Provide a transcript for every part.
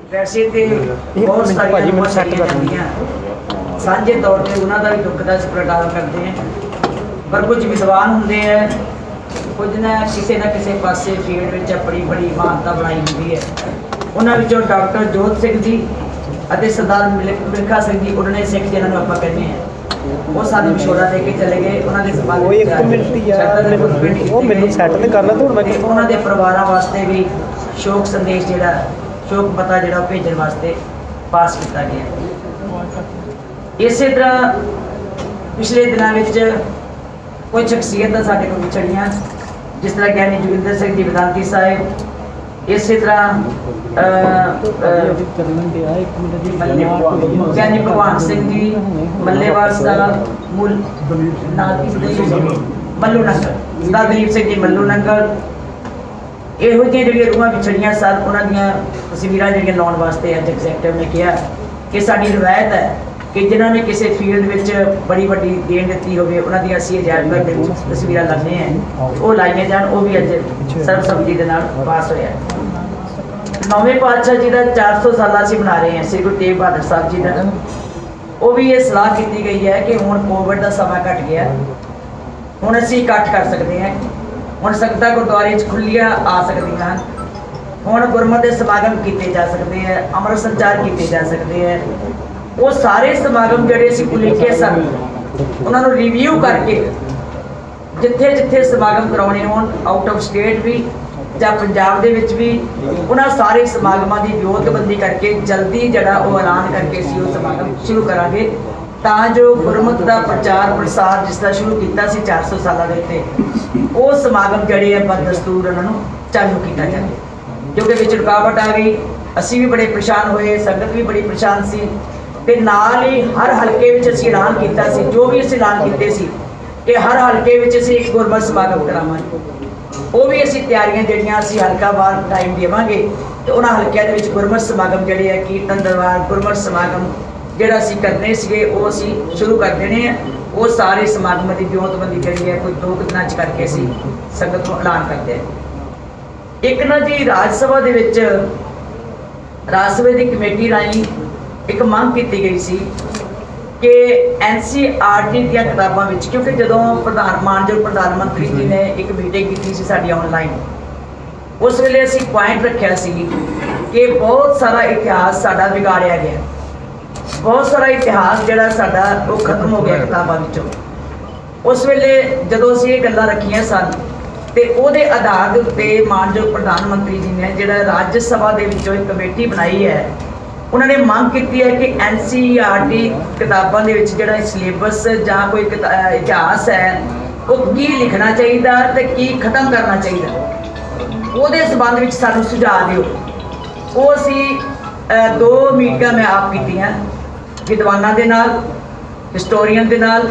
वैसे तो बहुत सारी साझे तौर पर उन्होंने भी दुख का प्रगटावा करते हैं, पर कुछ विद्वान होंगे है, कुछ ने किसी न किसी पासे फील्ड में अपनी बड़ी महानता बनाई होंगी है। उन्होंने डॉक्टर जोत सिंह जी और सरदार मिल्खा सिंह जी उन्होंने सिख जिन्होंने आप कहते हैं, वो सानू विछोड़ा दे के चले गए। उन्होंने उन्होंने परिवारों वास्ते भी शोक संदेश जोड़ा शोक पता जो भेजने वास्ते पास किया गया। इस तरह पिछले दिनों में कुछ शख्सियत साढ़े को विछड़ियाँ, जिस तरह ज्ञानी जोगिंदर सिंह जी वेदांती साहिब, इस तरह ज्ञानी भगवान सिंह जी मल्लेवाल साहब, मल्लू नंगल, दलीप सिंह जी मल्लू नंगल, ਇਹੋ ਜਿਹੀਆਂ ਜਿਹੜੀਆਂ ਰੂਹਾਂ ਵਿਛੜੀਆਂ ਸਨ ਉਹਨਾਂ ਦੀਆਂ ਤਸਵੀਰਾਂ ਜਿਹੜੀਆਂ ਲਾਉਣ ਵਾਸਤੇ ਅੱਜ ਐਗਜ਼ੈਕਟਿਵ ਨੇ ਕਿਹਾ ਕਿ ਸਾਡੀ ਰਵਾਇਤ ਹੈ ਕਿ ਜਿਨ੍ਹਾਂ ਨੇ ਕਿਸੇ ਫੀਲਡ ਵਿੱਚ ਬੜੀ ਵੱਡੀ ਦੇਣ ਦਿੱਤੀ ਹੋਵੇ ਉਹਨਾਂ ਦੀ ਅਸੀਂ ਅਜਾਇਬ ਘਰ ਦੇ ਵਿੱਚ ਤਸਵੀਰਾਂ ਲਾਉਂਦੇ ਹਾਂ, ਉਹ ਲਾਈਆਂ ਜਾਣ। ਉਹ ਵੀ ਅੱਜ ਸਰਬਸੰਮਤੀ ਦੇ ਨਾਲ ਪਾਸ ਹੋਇਆ। ਨੌਵੇਂ ਪਾਤਸ਼ਾਹ ਜੀ ਦਾ 400 ਸਾਲਾ ਅਸੀਂ ਮਨਾ ਰਹੇ ਹਾਂ, ਸ੍ਰੀ ਗੁਰੂ ਤੇਗ ਬਹਾਦਰ ਸਾਹਿਬ ਜੀ ਦਾ। ਉਹ ਵੀ ਇਹ ਸਲਾਹ ਕੀਤੀ ਗਈ ਹੈ ਕਿ ਹੁਣ ਕੋਵਿਡ ਦਾ ਸਮਾਂ ਘਟ ਗਿਆ, ਹੁਣ ਅਸੀਂ ਇਕੱਠ ਕਰ ਸਕਦੇ ਹਾਂ, ਹੁਣ ਸੰਗਤਾਂ ਗੁਰਦੁਆਰੇ 'ਚ ਖੁੱਲੀਆਂ ਆ ਸਕਦੀਆਂ ਹਨ, ਹੁਣ ਗੁਰਮਤਿ ਦੇ ਸਮਾਗਮ ਕੀਤੇ ਜਾ ਸਕਦੇ ਹੈ, ਅੰਮ੍ਰਿਤ ਸੰਚਾਰ ਕੀਤੇ ਜਾ ਸਕਦੇ ਹੈ। ਉਹ ਸਾਰੇ ਸਮਾਗਮ ਜਿਹੜੇ ਅਸੀਂ ਉਲੀਕੇ ਸਨ ਉਹਨਾਂ ਨੂੰ ਰਿਵਿਊ ਕਰਕੇ ਜਿੱਥੇ ਜਿੱਥੇ ਸਮਾਗਮ ਕਰਾਉਣੇ ਹੋਣ ਆਊਟ ਆਫ ਸਟੇਟ ਵੀ ਜਾਂ ਪੰਜਾਬ ਦੇ ਵਿੱਚ ਵੀ ਉਹਨਾਂ ਸਾਰੇ ਸਮਾਗਮਾਂ ਦੀ ਵਿਉਂਤਬੰਦੀ ਕਰਕੇ ਜਲਦੀ ਜਿਹੜਾ ਉਹ ਐਲਾਨ ਕਰਕੇ ਅਸੀਂ ਉਹ ਸਮਾਗਮ ਸ਼ੁਰੂ ਕਰਾਂਗੇ, ਤਾਂ ਜੋ ਗੁਰਮਤਿ ਦਾ ਪ੍ਰਚਾਰ ਪ੍ਰਸਾਰ ਜਿਸ ਦਾ ਸ਼ੁਰੂ ਕੀਤਾ ਸੀ 400 ਸਾਲਾਂ ਦੇ ਉੱਤੇ, ਉਹ ਸਮਾਗਮ ਜਿਹੜੇ ਆ ਬਦਸਤੂਰ ਉਹਨਾਂ ਨੂੰ ਚਾਲੂ ਕੀਤਾ ਜਾਵੇ। ਕਿਉਂਕਿ ਵਿੱਚ ਰੁਕਾਵਟ ਆ ਗਈ, ਅਸੀਂ ਵੀ ਬੜੇ ਪਰੇਸ਼ਾਨ ਹੋਏ, ਸੰਗਤ ਵੀ ਬੜੀ ਪਰੇਸ਼ਾਨ ਸੀ, ਤੇ ਨਾਲ ਹੀ ਹਰ ਹਲਕੇ ਵਿੱਚ ਅਸੀਂ ਐਲਾਨ ਕੀਤਾ ਸੀ, ਜੋ ਵੀ ਅਸੀਂ ਐਲਾਨ ਕੀਤੇ ਸੀ ਕਿ ਹਰ ਹਲਕੇ ਵਿੱਚ ਅਸੀਂ ਇੱਕ ਗੁਰਮਤਿ ਸਮਾਗਮ ਕਰਾਵਾਂਗੇ। ਉਹ ਵੀ ਅਸੀਂ ਤਿਆਰੀਆਂ ਜਿਹੜੀਆਂ ਅਸੀਂ ਹਲਕਾਵਾਰ ਟਾਈਮ ਦੇਵਾਂਗੇ ਤੇ ਉਹਨਾਂ ਹਲਕਿਆਂ ਦੇ ਵਿੱਚ ਗੁਰਮਤਿ ਸਮਾਗਮ ਜਿਹੜੇ ਆ ਕੀਰਤਨ ਦਰਬਾਰ ਗੁਰਮਤਿ ਸਮਾਗਮ ਜਿਹੜਾ ਅਸੀਂ ਕਰਨੇ ਸੀਗੇ ਉਹ ਅਸੀਂ ਸ਼ੁਰੂ ਕਰ ਦੇਣੇ ਆ। ਉਹ ਸਾਰੇ ਸਮਾਗਮਾਂ ਦੀ ਵਿਉਂਤਬੰਦੀ ਜਿਹੜੀ ਹੈ ਕੋਈ 2 ਦਿਨਾਂ 'ਚ ਕਰਕੇ ਅਸੀਂ ਸੰਗਤ ਨੂੰ ਐਲਾਨ ਕਰਦੇ ਹਾਂ। ਇੱਕ ਨਾ ਜੀ ਰਾਜ ਸਭਾ ਦੇ ਵਿੱਚ ਰਾਜ ਸਭਾ ਦੀ ਕਮੇਟੀ ਰਾਹੀਂ ਇੱਕ ਮੰਗ ਕੀਤੀ ਗਈ ਸੀ ਕਿ NCERT ਦੀਆਂ ਕਿਤਾਬਾਂ ਵਿੱਚ, ਕਿਉਂਕਿ ਜਦੋਂ ਮਾਨਯੋਗ ਪ੍ਰਧਾਨ ਮੰਤਰੀ ਜੀ ਨੇ ਇੱਕ ਮੀਟਿੰਗ ਕੀਤੀ ਸੀ ਸਾਡੀ ਆਨਲਾਈਨ, ਉਸ ਵੇਲੇ ਅਸੀਂ ਪੁਆਇੰਟ ਰੱਖਿਆ ਸੀ ਕਿ ਬਹੁਤ ਸਾਰਾ ਇਤਿਹਾਸ ਸਾਡਾ ਵਿਗਾੜਿਆ ਗਿਆ, ਬਹੁਤ ਸਾਰਾ ਇਤਿਹਾਸ ਜਿਹੜਾ ਸਾਡਾ ਉਹ ਖਤਮ ਹੋ ਗਿਆ ਕਿਤਾਬਾਂ ਵਿੱਚੋਂ। ਉਸ ਵੇਲੇ ਜਦੋਂ ਅਸੀਂ ਇਹ ਗੱਲਾਂ ਰੱਖੀਆਂ ਸਨ ਤੇ ਉਹਦੇ ਆਧਾਰ ਦੇ ਉੱਤੇ ਮਾਨਯੋਗ ਪ੍ਰਧਾਨ ਮੰਤਰੀ ਜੀ ਨੇ ਜਿਹੜਾ ਰਾਜ ਸਭਾ ਦੇ ਵਿੱਚੋਂ ਇੱਕ ਕਮੇਟੀ ਬਣਾਈ ਹੈ, ਉਹਨਾਂ ਨੇ ਮੰਗ ਕੀਤੀ ਹੈ ਕਿ NCERT ਕਿਤਾਬਾਂ ਦੇ ਵਿੱਚ ਜਿਹੜਾ ਸਿਲੇਬਸ ਜਾਂ ਕੋਈ ਇਤਿਹਾਸ ਹੈ ਉਹ ਕੀ ਲਿਖਣਾ ਚਾਹੀਦਾ ਤੇ ਕੀ ਖਤਮ ਕਰਨਾ ਚਾਹੀਦਾ, ਉਹਦੇ ਸੰਬੰਧ ਵਿੱਚ ਸਾਨੂੰ ਸੁਝਾਅ ਦਿਓ। ਉਹ ਅਸੀਂ 2 ਮੀਟਿੰਗਾਂ ਮੈਂ ਆਪ ਕੀਤੀਆਂ ਵਿਦਵਾਨਾਂ ਦੇ ਨਾਲ, ਹਿਸਟੋਰੀਅਨ ਦੇ ਨਾਲ,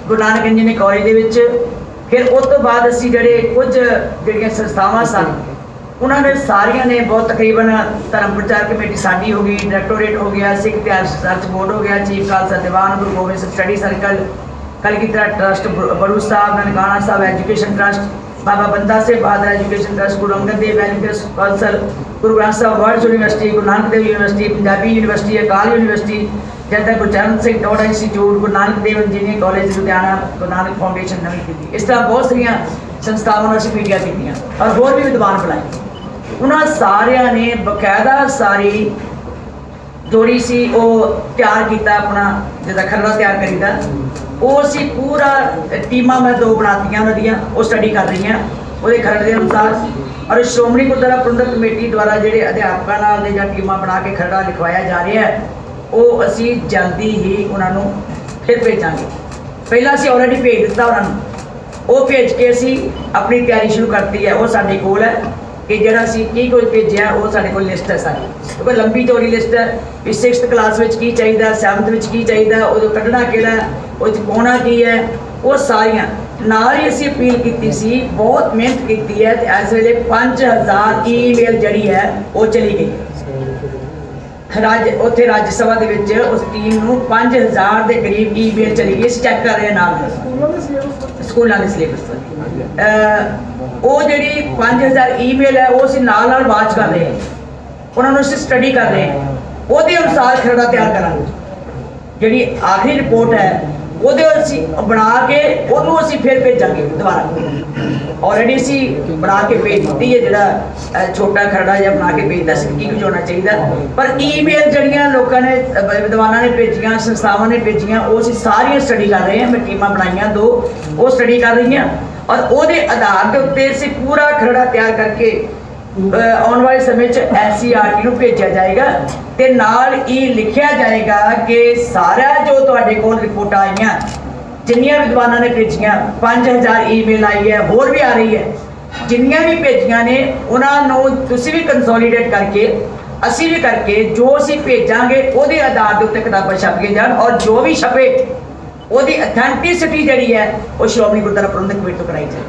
ਗੁਰੂ ਨਾਨਕ ਇੰਜੀਨੀਅਰਿੰਗ ਕਾਲਜ ਦੇ ਵਿੱਚ। ਫਿਰ ਉਸ ਤੋਂ ਬਾਅਦ ਅਸੀਂ ਜਿਹੜੇ ਕੁਝ ਜਿਹੜੀਆਂ ਸੰਸਥਾਵਾਂ ਸਨ ਉਹਨਾਂ ਨੇ ਸਾਰੀਆਂ ਨੇ ਬਹੁਤ ਤਕਰੀਬਨ ਧਰਮ ਪ੍ਰਚਾਰ ਕਮੇਟੀ ਸਾਡੀ ਹੋ ਗਈ, ਡਾਇਰੈਕਟੋਰੇਟ ਹੋ ਗਿਆ, ਸਿੱਖ ਇਤਿਹਾਸ ਰਿਸਰਚ ਬੋਰਡ ਹੋ ਗਿਆ, chief Khalsa Diwan, Guru Gobind Singh study circle, Kalgidhar trust Baru Sahib, Nankana Sahib education trust, Baba Banda Singh Bahadur education trust, Guru Angad Dev education council, Guru Granth Sahib world university, Guru Nanak Dev university, Punjabi university, Akal university, Janta Gurcharan Singh Toda institute, Guru Nanak Dev engineering college Ludhiana, Guru Nanak foundation ਨਵੀਂ ਦਿੱਲੀ। ਇਸ ਤਰ੍ਹਾਂ ਬਹੁਤ ਸਾਰੀਆਂ ਸੰਸਥਾਵਾਂ ਨੂੰ ਅਸੀਂ ਮੀਟਿੰਗਾਂ ਕੀਤੀਆਂ ਔਰ ਹੋਰ ਵੀ ਵਿਦਵਾਨ ਬੁਲਾਏ। ਉਹਨਾਂ ਸਾਰਿਆਂ ਨੇ ਬਕਾਇਦਾ ਸਾਰੀ ਜੋੜੀ ਸੀ ਉਹ ਤਿਆਰ ਕੀਤਾ, ਆਪਣਾ ਜਿਹਦਾ ਖਰੜਾ ਤਿਆਰ ਕਰੀਦਾ, ਉਹ ਅਸੀਂ ਪੂਰਾ ਟੀਮਾਂ ਮੈਂ 2 ਬਣਾਤੀਆਂ ਉਹਨਾਂ ਦੀਆਂ, ਉਹ ਸਟੱਡੀ ਕਰ ਰਹੀਆਂ ਉਹਦੇ ਖਰੜੇ ਦੇ ਅਨੁਸਾਰ। ਔਰ ਸ਼੍ਰੋਮਣੀ ਗੁਰਦੁਆਰਾ ਪ੍ਰਬੰਧਕ ਕਮੇਟੀ ਦੁਆਰਾ ਜਿਹੜੇ ਅਧਿਆਪਕਾਂ ਨਾਲ ਦੇ ਜਾਂ ਟੀਮਾਂ ਬਣਾ ਕੇ ਖਰੜਾ ਲਿਖਵਾਇਆ ਜਾ ਰਿਹਾ ਹੈ, ਉਹ ਅਸੀਂ ਜਲਦੀ ਹੀ ਉਹਨਾਂ ਨੂੰ ਫਿਰ ਭੇਜਾਂਗੇ। ਪਹਿਲਾਂ ਅਸੀਂ ਆਲਰੇਡੀ ਭੇਜ ਦਿੱਤਾ ਉਹਨਾਂ ਨੂੰ, ਉਹ ਭੇਜ ਕੇ ਅਸੀਂ ਆਪਣੀ ਤਿਆਰੀ ਸ਼ੁਰੂ ਕਰਤੀ ਹੈ। ਉਹ ਸਾਡੇ ਕੋਲ ਹੈ ਕਿ ਜਿਹੜਾ ਅਸੀਂ ਕੀ ਕੁਝ ਭੇਜਿਆ ਉਹ ਸਾਡੇ ਕੋਲ ਲਿਸਟ ਹੈ ਸਾਡੀ, ਕਿਉਂਕਿ ਲੰਬੀ ਚੌੜੀ ਲਿਸਟ ਹੈ ਵੀ 6th ਕਲਾਸ ਵਿੱਚ ਕੀ ਚਾਹੀਦਾ, 7th ਵਿੱਚ ਕੀ ਚਾਹੀਦਾ, ਉਦੋਂ ਕੱਢਣਾ ਕਿਹੜਾ, ਉਹ 'ਚ ਪਾਉਣਾ ਕੀ ਹੈ, ਉਹ ਸਾਰੀਆਂ ਨਾਲ ਹੀ ਅਸੀਂ ਅਪੀਲ ਕੀਤੀ ਸੀ, ਬਹੁਤ ਮਿਹਨਤ ਕੀਤੀ ਹੈ ਤੇ ਇਸ ਵੇਲੇ 5000 ਈਮੇਲ ਜਿਹੜੀ ਹੈ ਉਹ ਚਲੀ ਗਈ ਉੱਥੇ ਰਾਜ ਸਭਾ ਦੇ ਵਿੱਚ। ਉਸ ਟੀਮ ਨੂੰ 5000 ਦੇ ਕਰੀਬ ਈਮੇਲ ਚਲੀ ਗਈ, ਅਸੀਂ ਚੈੱਕ ਕਰ ਰਹੇ ਨਾਲ ਸਕੂਲਾਂ ਦੇ ਸਿਲੇਬਸ। ਉਹ ਜਿਹੜੀ 5000 ਈਮੇਲ ਹੈ ਉਹ ਅਸੀਂ ਨਾਲ ਵਾਚ ਕਰ ਰਹੇ ਹਾਂ उन्होंने ਅਸੀਂ ਸਟੱਡੀ ਕਰ ਰਹੇ ਹਾਂ, ਉਹਦੇ ਅਨੁਸਾਰ ਖਰੜਾ ਤਿਆਰ ਕਰਾਂਗੇ। ਜਿਹੜੀ ਆਖਰੀ ਰਿਪੋर्ट ਹੈ ਉਹਦੇ ਅਸੀਂ ਬਣਾ ਕੇ ਉਹਨੂੰ ਅਸੀਂ ਫਿਰ ਭੇਜਾਂਗੇ ਦੁਬਾਰਾ। ਆਲਰੇਡੀ ਅਸੀਂ ਬਣਾ ਕੇ ਭੇਜ ਦਿੱਤੀ ਹੈ, ਜਿਹੜਾ ਛੋਟਾ ਖਰੜਾ ਜਿਹਾ ਬਣਾ ਕੇ ਭੇਜਦਾ ਸੀ ਕੀ ਕੁਝ ਹੋਣਾ ਚਾਹੀਦਾ। ਪਰ ਈਮੇਲ ਜਿਹੜੀਆਂ ਲੋਕਾਂ ਨੇ ਵਿਦਵਾਨਾਂ ਨੇ ਭੇਜੀਆਂ, ਸੰਸਥਾਵਾਂ ਨੇ ਭੇਜੀਆਂ, ਉਹ ਅਸੀਂ ਸਾਰੀਆਂ ਸਟੱਡੀ ਕਰ ਰਹੇ ਹਾਂ। ਮੈਂ ਟੀਮਾਂ ਬਣਾਈਆਂ 2, ਉਹ ਸਟੱਡੀ ਕਰ ਰਹੀਆਂ ਔਰ ਉਹਦੇ ਆਧਾਰ ਦੇ ਉੱਤੇ ਅਸੀਂ ਪੂਰਾ ਖਰੜਾ ਤਿਆਰ ਕਰਕੇ ਆਉਣ ਵਾਲੇ ਸਮੇਂ 'ਚ NCERT ਨੂੰ ਭੇਜਿਆ ਜਾਏਗਾ ਤੇ ਨਾਲ ਇਹ ਲਿਖਿਆ ਜਾਏਗਾ ਕਿ ਸਾਰਾ ਜੋ ਤੁਹਾਡੇ ਕੋਲ ਰਿਪੋਰਟਾਂ ਆਈਆਂ, ਜਿੰਨੀਆਂ ਵਿਦਵਾਨਾਂ ਨੇ ਭੇਜੀਆਂ, 5000 ਈਮੇਲ ਆਈ ਹੈ, ਹੋਰ ਵੀ ਆ ਰਹੀ ਹੈ, ਜਿੰਨੀਆਂ ਵੀ ਭੇਜੀਆਂ ਨੇ ਉਹਨਾਂ ਨੂੰ ਤੁਸੀਂ ਵੀ ਕੰਸੋਲੀਡੇਟ ਕਰਕੇ, ਅਸੀਂ ਵੀ ਕਰਕੇ, ਜੋ ਅਸੀਂ ਭੇਜਾਂਗੇ ਉਹਦੇ ਆਧਾਰ ਦੇ ਉੱਤੇ ਕਿਤਾਬਾਂ ਛਪ ਕੇ ਜਾਣ ਔਰ ਜੋ ਵੀ ਛਪੇ ਉਹਦੀ ਅਥੈਂਟਿਸਿਟੀ ਜਿਹੜੀ ਹੈ ਉਹ ਸ਼੍ਰੋਮਣੀ ਗੁਰਦੁਆਰਾ ਪ੍ਰਬੰਧਕ ਕਮੇਟੀ ਤੋਂ ਕਰਾਈ ਜਾਏ।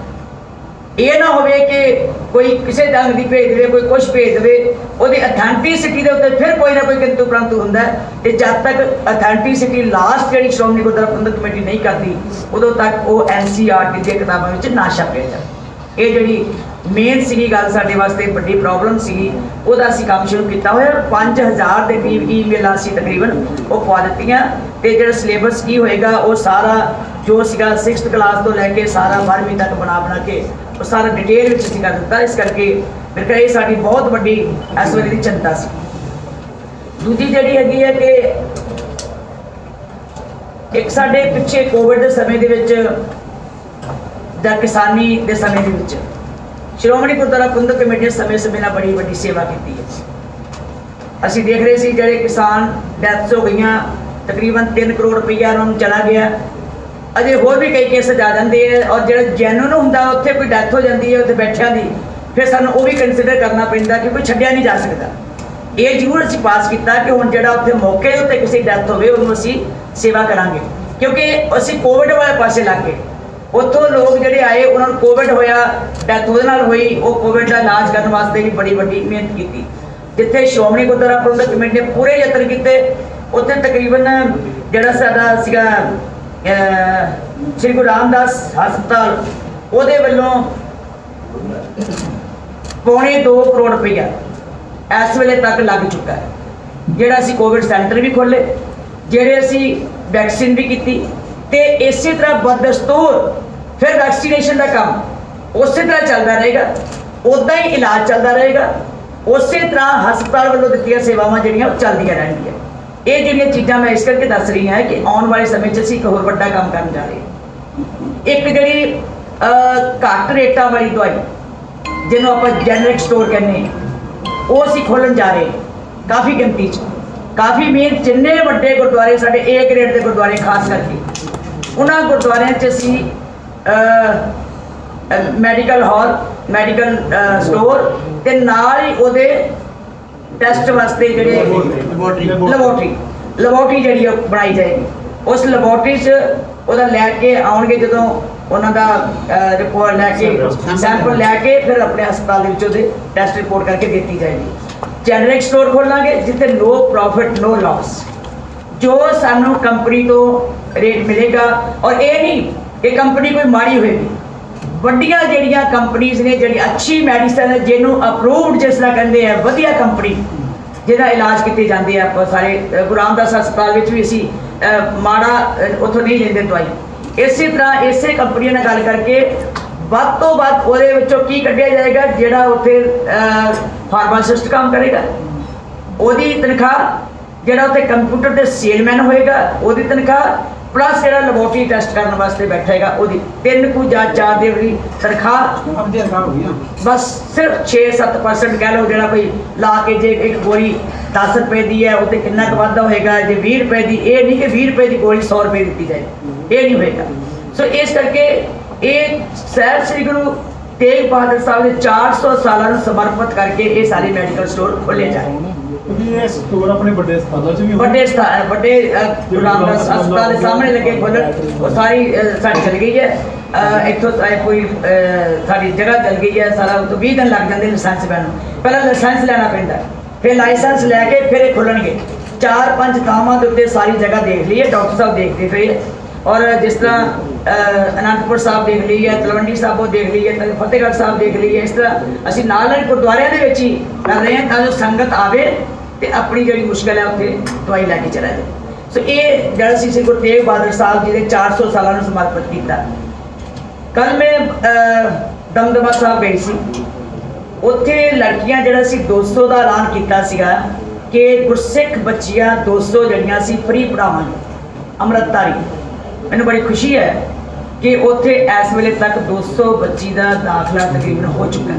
ਇਹ ਨਾ ਹੋਵੇ ਕਿ ਕੋਈ ਕਿਸੇ ਢੰਗ ਦੀ ਭੇਜ ਦੇਵੇ, ਕੋਈ ਕੁਛ ਭੇਜ ਦੇਵੇ, ਉਹਦੀ ਅਥੈਂਟਿਸਿਟੀ ਦੇ ਉੱਤੇ ਫਿਰ ਕੋਈ ਨਾ ਕੋਈ ਕਿੰਤੂ ਪ੍ਰੰਤੂ ਹੁੰਦਾ ਤੇ ਜਦ ਤੱਕ ਅਥੈਂਟਿਸਿਟੀ ਲਾਸਟ ਜਿਹੜੀ ਸ਼੍ਰੋਮਣੀ ਗੁਰਦੁਆਰਾ ਪ੍ਰਬੰਧਕ ਕਮੇਟੀ ਨਹੀਂ ਕਰਦੀ ਉਦੋਂ ਤੱਕ ਉਹ NCERT ਦੀਆਂ ਕਿਤਾਬਾਂ ਵਿੱਚ ਨਾ ਛਾਪਿਆ ਜਾਵੇ। ਇਹ ਜਿਹੜੀ ਮੇਨ ਸੀਗੀ ਗੱਲ, ਸਾਡੇ ਵਾਸਤੇ ਵੱਡੀ ਪ੍ਰੋਬਲਮ ਸੀਗੀ, ਉਹਦਾ ਅਸੀਂ ਕੰਮ ਸ਼ੁਰੂ ਕੀਤਾ ਹੋਇਆ। 5000 ਦੇ ਕਰੀਬ ਈਮੇਲਾਂ ਅਸੀਂ ਤਕਰੀਬਨ ਉਹ ਪਵਾ ਦਿੱਤੀਆਂ ਤੇ ਜਿਹੜਾ ਸਿਲੇਬਸ ਕੀ ਹੋਏਗਾ ਉਹ ਸਾਰਾ ਜੋ ਸੀਗਾ 6th ਕਲਾਸ ਤੋਂ ਲੈ ਕੇ ਸਾਰਾ 12ਵੀਂ ਤੱਕ ਬਣਾ ਕੇ ਉਹ ਸਾਰਾ ਡਿਟੇਲ ਵਿੱਚ ਅਸੀਂ ਕਰ ਦਿੱਤਾ। ਇਸ ਕਰਕੇ ਮੇਰੇ ਕੋਲ ਇਹ ਸਾਡੀ ਬਹੁਤ ਵੱਡੀ ਇਸ ਵੇਲੇ ਦੀ ਚਿੰਤਾ ਸੀ। ਦੂਜੀ ਜਿਹੜੀ ਹੈਗੀ ਹੈ ਕਿ ਇੱਕ ਸਾਡੇ ਪਿੱਛੇ ਕੋਵਿਡ ਦੇ ਸਮੇਂ ਦੇ ਵਿੱਚ ਜਾਂ ਕਿਸਾਨੀ ਦੇ ਸਮੇਂ ਦੇ ਵਿੱਚ ਸ਼੍ਰੋਮਣੀ ਗੁਰਦੁਆਰਾ ਪ੍ਰਬੰਧਕ ਕਮੇਟੀ ਨੇ ਸਮੇਂ ਨਾਲ ਬੜੀ ਵੱਡੀ ਸੇਵਾ ਕੀਤੀ ਹੈ। ਅਸੀਂ ਦੇਖ ਰਹੇ ਸੀ ਜਿਹੜੇ ਕਿਸਾਨ ਡੈਥਸ ਹੋ ਗਈਆਂ, ਤਕਰੀਬਨ 3 ਕਰੋੜ ਰੁਪਈਆ ਉਹਨਾਂ ਨੂੰ ਚਲਾ ਗਿਆ। ਅਜੇ ਹੋਰ ਵੀ ਕਈ ਕੇਸ ਆ ਜਾਂਦੇ ਹੈ ਔਰ ਜਿਹੜਾ ਜੈਨੂਨ ਹੁੰਦਾ ਉੱਥੇ ਕੋਈ ਡੈਥ ਹੋ ਜਾਂਦੀ ਹੈ ਉੱਥੇ ਬੈਠਿਆਂ ਦੀ, ਫਿਰ ਸਾਨੂੰ ਉਹ ਵੀ ਕੰਸੀਡਰ ਕਰਨਾ ਪੈਂਦਾ ਕਿ ਕੋਈ ਛੱਡਿਆ ਨਹੀਂ ਜਾ ਸਕਦਾ। ਇਹ ਜ਼ਰੂਰ ਅਸੀਂ ਪਾਸ ਕੀਤਾ ਕਿ ਹੁਣ ਜਿਹੜਾ ਉੱਥੇ ਮੌਕੇ ਉੱਤੇ ਕਿਸੇ ਡੈਥ ਹੋਵੇ ਉਹਨੂੰ ਅਸੀਂ ਸੇਵਾ ਕਰਾਂਗੇ, ਕਿਉਂਕਿ ਅਸੀਂ ਕੋਵਿਡ ਵਾਲੇ ਪਾਸੇ ਲੱਗ ਗਏ। ਉੱਥੋਂ ਲੋਕ ਜਿਹੜੇ ਆਏ ਉਹਨਾਂ ਨੂੰ ਕੋਵਿਡ ਹੋਇਆ, ਡੈਥ ਉਹਦੇ ਨਾਲ ਹੋਈ, ਉਹ ਕੋਵਿਡ ਦਾ ਇਲਾਜ ਕਰਨ ਵਾਸਤੇ ਵੀ ਬੜੀ ਵੱਡੀ ਮਿਹਨਤ ਕੀਤੀ। ਜਿੱਥੇ ਸ਼੍ਰੋਮਣੀ ਗੁਰਦੁਆਰਾ ਪ੍ਰਬੰਧਕ ਕਮੇਟੀ ਨੇ ਪੂਰੇ ਯਤਨ ਕੀਤੇ, ਉੱਥੇ ਤਕਰੀਬਨ ਜਿਹੜਾ ਸਾਡਾ ਸੀਗਾ ਸ਼੍ਰੀ ਗੁਰੂ ਰਾਮਦਾਸ ਹਸਪਤਾਲ ਉਹਦੇ ਵੱਲੋਂ 2.25 ਕਰੋੜ ਰੁਪਈਆ ਇਸ ਵੇਲੇ ਤੱਕ ਲੱਗ ਚੁੱਕਾ ਹੈ। ਜਿਹੜਾ ਅਸੀਂ ਕੋਵਿਡ ਸੈਂਟਰ ਵੀ ਖੋਲ੍ਹੇ, ਜਿਹੜੇ ਅਸੀਂ ਵੈਕਸੀਨ ਵੀ ਕੀਤੀ ਤੇ ਇਸੇ ਤਰ੍ਹਾਂ ਬਦਸਤੂਰ ਫਿਰ ਵੈਕਸੀਨੇਸ਼ਨ ਦਾ ਕੰਮ ਉਸੇ ਤਰ੍ਹਾਂ ਚੱਲਦਾ ਰਹੇਗਾ, ਉੱਦਾਂ ਹੀ ਇਲਾਜ ਚੱਲਦਾ ਰਹੇਗਾ, ਉਸੇ ਤਰ੍ਹਾਂ ਹਸਪਤਾਲ ਵੱਲੋਂ ਦਿੱਤੀਆਂ ਸੇਵਾਵਾਂ ਜਿਹੜੀਆਂ ਉਹ ਚੱਲਦੀਆਂ ਰਹਿਣਗੀਆਂ। ਇਹ ਜਿਹੜੀਆਂ ਚੀਜ਼ਾਂ ਮੈਂ ਇਸ ਕਰਕੇ ਦੱਸ ਰਹੀ ਹਾਂ ਕਿ ਆਉਣ ਵਾਲੇ ਸਮੇਂ 'ਚ ਅਸੀਂ ਇੱਕ ਹੋਰ ਵੱਡਾ ਕੰਮ ਕਰਨ ਜਾ ਰਹੇ ਹਾਂ। ਇੱਕ ਜਿਹੜੀ ਘੱਟ ਰੇਟਾਂ ਵਾਲੀ ਦਵਾਈ ਜਿਹਨੂੰ ਆਪਾਂ ਜੈਨਰਿਕ ਸਟੋਰ ਕਹਿੰਦੇ ਹਾਂ, ਉਹ ਅਸੀਂ ਖੋਲ੍ਹਣ ਜਾ ਰਹੇ ਹਾਂ ਕਾਫੀ ਗਿਣਤੀ 'ਚ। ਕਾਫੀ ਮੇਨ ਜਿੰਨੇ ਵੱਡੇ ਗੁਰਦੁਆਰੇ ਸਾਡੇ A ਗ੍ਰੇਡ ਦੇ ਗੁਰਦੁਆਰੇ ਖਾਸ ਕਰਕੇ, ਉਹਨਾਂ ਗੁਰਦੁਆਰਿਆਂ 'ਚ ਅਸੀਂ ਮੈਡੀਕਲ ਹਾਲ, ਮੈਡੀਕਲ ਸਟੋਰ ਤੇ ਨਾਲ ਹੀ ਉਹਦੇ ਟੈਸਟ ਵਾਸਤੇ ਜਿਹੜੇ ਲੈਬੋਰਟਰੀ ਜਿਹੜੀ ਉਹ ਬਣਾਈ ਜਾਏਗੀ। ਉਸ ਲੈਬੋਰਟਰੀ 'ਚ ਉਹਦਾ ਲੈ ਕੇ ਆਉਣਗੇ, ਜਦੋਂ ਉਹਨਾਂ ਦਾ ਰਿਪੋਰਟ ਲੈ ਕੇ ਸੈਂਪਲ ਲੈ ਕੇ ਫਿਰ ਆਪਣੇ ਹਸਪਤਾਲ ਦੇ ਵਿੱਚ ਉਹਦੇ ਟੈਸਟ ਰਿਪੋਰਟ ਕਰਕੇ ਦਿੱਤੀ ਜਾਏਗੀ। ਜੈਨਰਿਕ ਸਟੋਰ ਖੋਲਾਂਗੇ ਜਿੱਥੇ ਨੋ ਪ੍ਰੋਫਿਟ ਨੋ ਲਾਸ, ਜੋ ਸਾਨੂੰ ਕੰਪਨੀ ਤੋਂ ਰੇਟ ਮਿਲੇਗਾ। ਔਰ ਇਹ ਨਹੀਂ ਕਿ ਕੰਪਨੀ ਕੋਈ ਮਾੜੀ ਹੋਏਗੀ, ਵੱਡੀਆਂ ਜਿਹੜੀਆਂ ਕੰਪਨੀਜ਼ ਨੇ, ਜਿਹੜੀ ਅੱਛੀ ਮੈਡੀਸਨ ਹੈ ਜਿਹਨੂੰ ਅਪਰੂਵਡ ਜਿਸ ਤਰ੍ਹਾਂ ਕਹਿੰਦੇ ਆ ਵਧੀਆ ਕੰਪਨੀ ਜਿਹਦਾ ਇਲਾਜ ਕੀਤੇ ਜਾਂਦੇ ਆ। ਆਪਾਂ ਸਾਰੇ ਗੁਰੂ ਰਾਮਦਾਸ ਹਸਪਤਾਲ ਵਿੱਚ ਵੀ ਅਸੀਂ ਮਾੜਾ ਉੱਥੋਂ ਨਹੀਂ ਲੈਂਦੇ ਦਵਾਈ। ਇਸੇ ਤਰ੍ਹਾਂ ਇਸੇ ਕੰਪਨੀ ਨਾਲ ਗੱਲ ਕਰਕੇ ਵੱਧ ਤੋਂ ਵੱਧ ਉਹਦੇ ਵਿੱਚੋਂ ਕੀ ਕੱਢਿਆ ਜਾਏਗਾ, ਜਿਹੜਾ ਉੱਥੇ ਫਾਰਮਾਸਿਸਟ ਕੰਮ ਕਰੇਗਾ ਉਹਦੀ ਤਨਖਾਹ, ਜਿਹੜਾ ਉੱਥੇ ਕੰਪਿਊਟਰ ਤੇ ਸੇਲਮੈਨ ਹੋਏਗਾ ਉਹਦੀ ਤਨਖਾਹ, ਪਲੱਸ ਜਿਹੜਾ ਲੈਬੋਰਟਰੀ ਟੈਸਟ ਕਰਨ ਵਾਸਤੇ ਬੈਠੇਗਾ ਉਹਦੀ 3 ਕੁ ਜਾਂ 4 ਦੀ ਉਹਦੀ ਤਨਖਾਹ। ਬਸ ਸਿਰਫ 6-7% ਕਹਿ ਲਓ, ਜਿਹੜਾ ਕੋਈ ਲਾ ਕੇ ਜੇ ਇੱਕ ਗੋਲੀ 10 ਰੁਪਏ ਦੀ ਹੈ ਉੱਤੇ ਕਿੰਨਾ ਕੁ ਵਾਧਾ ਹੋਏਗਾ, ਜੇ 20 ਰੁਪਏ ਦੀ, ਇਹ ਨਹੀਂ ਕਿ 20 ਰੁਪਏ ਦੀ ਗੋਲੀ 100 ਰੁਪਏ ਦਿੱਤੀ ਜਾਏ, ਇਹ ਨਹੀਂ ਹੋਏਗਾ। ਸੋ ਇਸ ਕਰਕੇ ਇਹ ਸਾਹਿਬ ਸ੍ਰੀ ਗੁਰੂ ਤੇਗ ਬਹਾਦਰ ਸਾਹਿਬ ਦੇ 400 ਸਾਲਾਂ ਨੂੰ ਸਮਰਪਿਤ ਕਰਕੇ ਇਹ ਸਾਰੇ ਮੈਡੀਕਲ ਸਟੋਰ ਖੋਲ੍ਹੇ ਜਾਏ। ਇਹ ਸਟੋਰ ਆਪਣੇ ਵੱਡੇ ਹਸਪਤਾਲਾਂ 'ਚ ਵੀ ਵੱਡੇ ਗੁਰੂ ਰਾਮਦਾਸ ਹਸਪਤਾਲ ਦੇ ਸਾਹਮਣੇ ਲੱਗੇ ਖੋਲ੍ਹਣ, ਉਹ ਸਾਰੀ ਸਾਡੀ ਚਲ ਗਈ ਹੈ। ਇੱਥੋਂ ਕੋਈ ਸਾਡੀ ਜਗ੍ਹਾ ਚਲ ਗਈ ਹੈ, ਸਾਰਾ ਤੋਂ 20 ਦਿਨ ਲੱਗ ਜਾਂਦੇ ਲਾਇਸੈਂਸ ਬਣਨ ਨੂੰ। ਪਹਿਲਾਂ ਲਾਇਸੈਂਸ ਲੈਣਾ ਪੈਂਦਾ, ਫਿਰ ਲਾਇਸੈਂਸ ਲੈ ਕੇ ਫਿਰ ਇਹ ਖੋਲ੍ਹਣਗੇ। 4-5 ਥਾਵਾਂ ਦੇ ਉੱਤੇ ਸਾਰੀ ਜਗ੍ਹਾ ਦੇਖ ਲਈ ਹੈ, ਡਾਕਟਰ ਸਾਹਿਬ ਦੇਖਦੇ ਪਏ और जिस तरह अनंतपुर साहब देख ली है, तलवंडी साबो देख ली है, फतेहगढ़ साहब देख ली है, इस तरह ਅਸੀਂ ਨਾਲ ਨਾਲ ਗੁਰਦੁਆਰਿਆਂ ਦੇ ਵਿੱਚ ਹੀ ਕਰ ਰਹੇ ਹਾਂ ਤਾਂ ਜੋ ਸੰਗਤ ਆਵੇ ਤੇ ਆਪਣੀ ਜਿਹੜੀ ਮੁਸ਼ਕਲ ਹੈ ਉੱਥੇ ਦਵਾਈ ਲੈ ਕੇ ਚਲਾ ਜਾਏ। ਸੋ ਇਹ ਜਿਹੜਾ ਸੀ ਸ੍ਰੀ ਗੁਰੂ ਤੇਗ ਬਹਾਦਰ ਸਾਹਿਬ ਜੀ ਦੇ 400 ਸਾਲਾਂ ਨੂੰ ਸਮਰਪਿਤ ਕੀਤਾ। ਕੱਲ ਮੈਂ ਦਮਦਮਾ ਸਾਹਿਬ ਗਈ ਸੀ, ਉੱਥੇ ਲੜਕੀਆਂ ਜਿਹੜਾ ਸੀ 200 ਦਾ ਐਲਾਨ ਕੀਤਾ ਸੀਗਾ ਕਿ ਗੁਰਸਿੱਖ ਬੱਚੀਆਂ 200 ਜਿਹੜੀਆਂ ਸੀ ਫ੍ਰੀ ਪੜ੍ਹਾਵਾਂਗੇ ਅੰਮ੍ਰਿਤਧਾਰੀ। ਮੈਨੂੰ ਬੜੀ ਖੁਸ਼ੀ ਹੈ ਕਿ ਉੱਥੇ ਇਸ ਵੇਲੇ ਤੱਕ 200 ਬੱਚੀ ਦਾ ਦਾਖਲਾ ਤਕਰੀਬਨ ਹੋ ਚੁੱਕਾ ਹੈ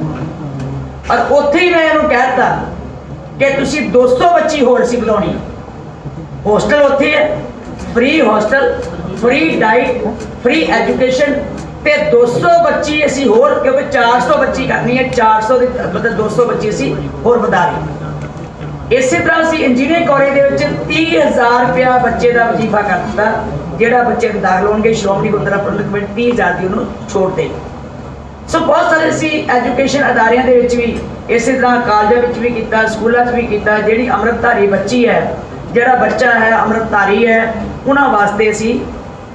ਔਰ ਉੱਥੇ ਹੀ ਮੈਂ ਇਹਨੂੰ ਕਹਿ ਦਿੱਤਾ ਕਿ ਤੁਸੀਂ 200 ਬੱਚੀ ਹੋਰ ਸੀ ਬੁਲਾਉਣੀ। ਹੋਸਟਲ ਉੱਥੇ ਹੈ, free hostel, free diet, free education ਤੇ 200 ਬੱਚੀ ਅਸੀਂ ਹੋਰ, ਕਿਉਂਕਿ 400 ਬੱਚੀ ਕਰਨੀ ਹੈ, 400 ਦੇ ਮਤਲਬ 200 ਬੱਚੀ ਅਸੀਂ ਹੋਰ ਵਧਾ ਰਹੀ। ਇਸੇ ਤਰ੍ਹਾਂ ਅਸੀਂ ਇੰਜੀਨੀਅਰਿੰਗ ਕਾਲਜ ਦੇ ਵਿੱਚ 30,000 ਰੁਪਇਆ ਬੱਚੇ ਦਾ ਵਜ਼ੀਫਾ ਕਰ ਦਿੱਤਾ। ਜਿਹੜਾ ਬੱਚੇ ਦਾਖਲ ਹੋਣਗੇ ਸ਼੍ਰੋਮਣੀ ਗੁਰਦੁਆਰਾ ਪ੍ਰਬੰਧਕ ਕਮੇਟੀ 30,000 ਦੀ ਉਹਨੂੰ ਛੋਟ ਦੇ। ਸੋ ਬਹੁਤ ਸਾਰੇ ਅਸੀਂ ਐਜੂਕੇਸ਼ਨ ਅਦਾਰਿਆਂ ਦੇ ਵਿੱਚ ਵੀ ਇਸੇ ਤਰ੍ਹਾਂ ਕਾਲਜਾਂ ਵਿੱਚ ਵੀ ਕੀਤਾ, ਸਕੂਲਾਂ 'ਚ ਵੀ ਕੀਤਾ। ਜਿਹੜੀ ਅੰਮ੍ਰਿਤਧਾਰੀ ਬੱਚੀ ਹੈ, ਜਿਹੜਾ ਬੱਚਾ ਹੈ ਅੰਮ੍ਰਿਤਧਾਰੀ ਹੈ, ਉਹਨਾਂ ਵਾਸਤੇ ਅਸੀਂ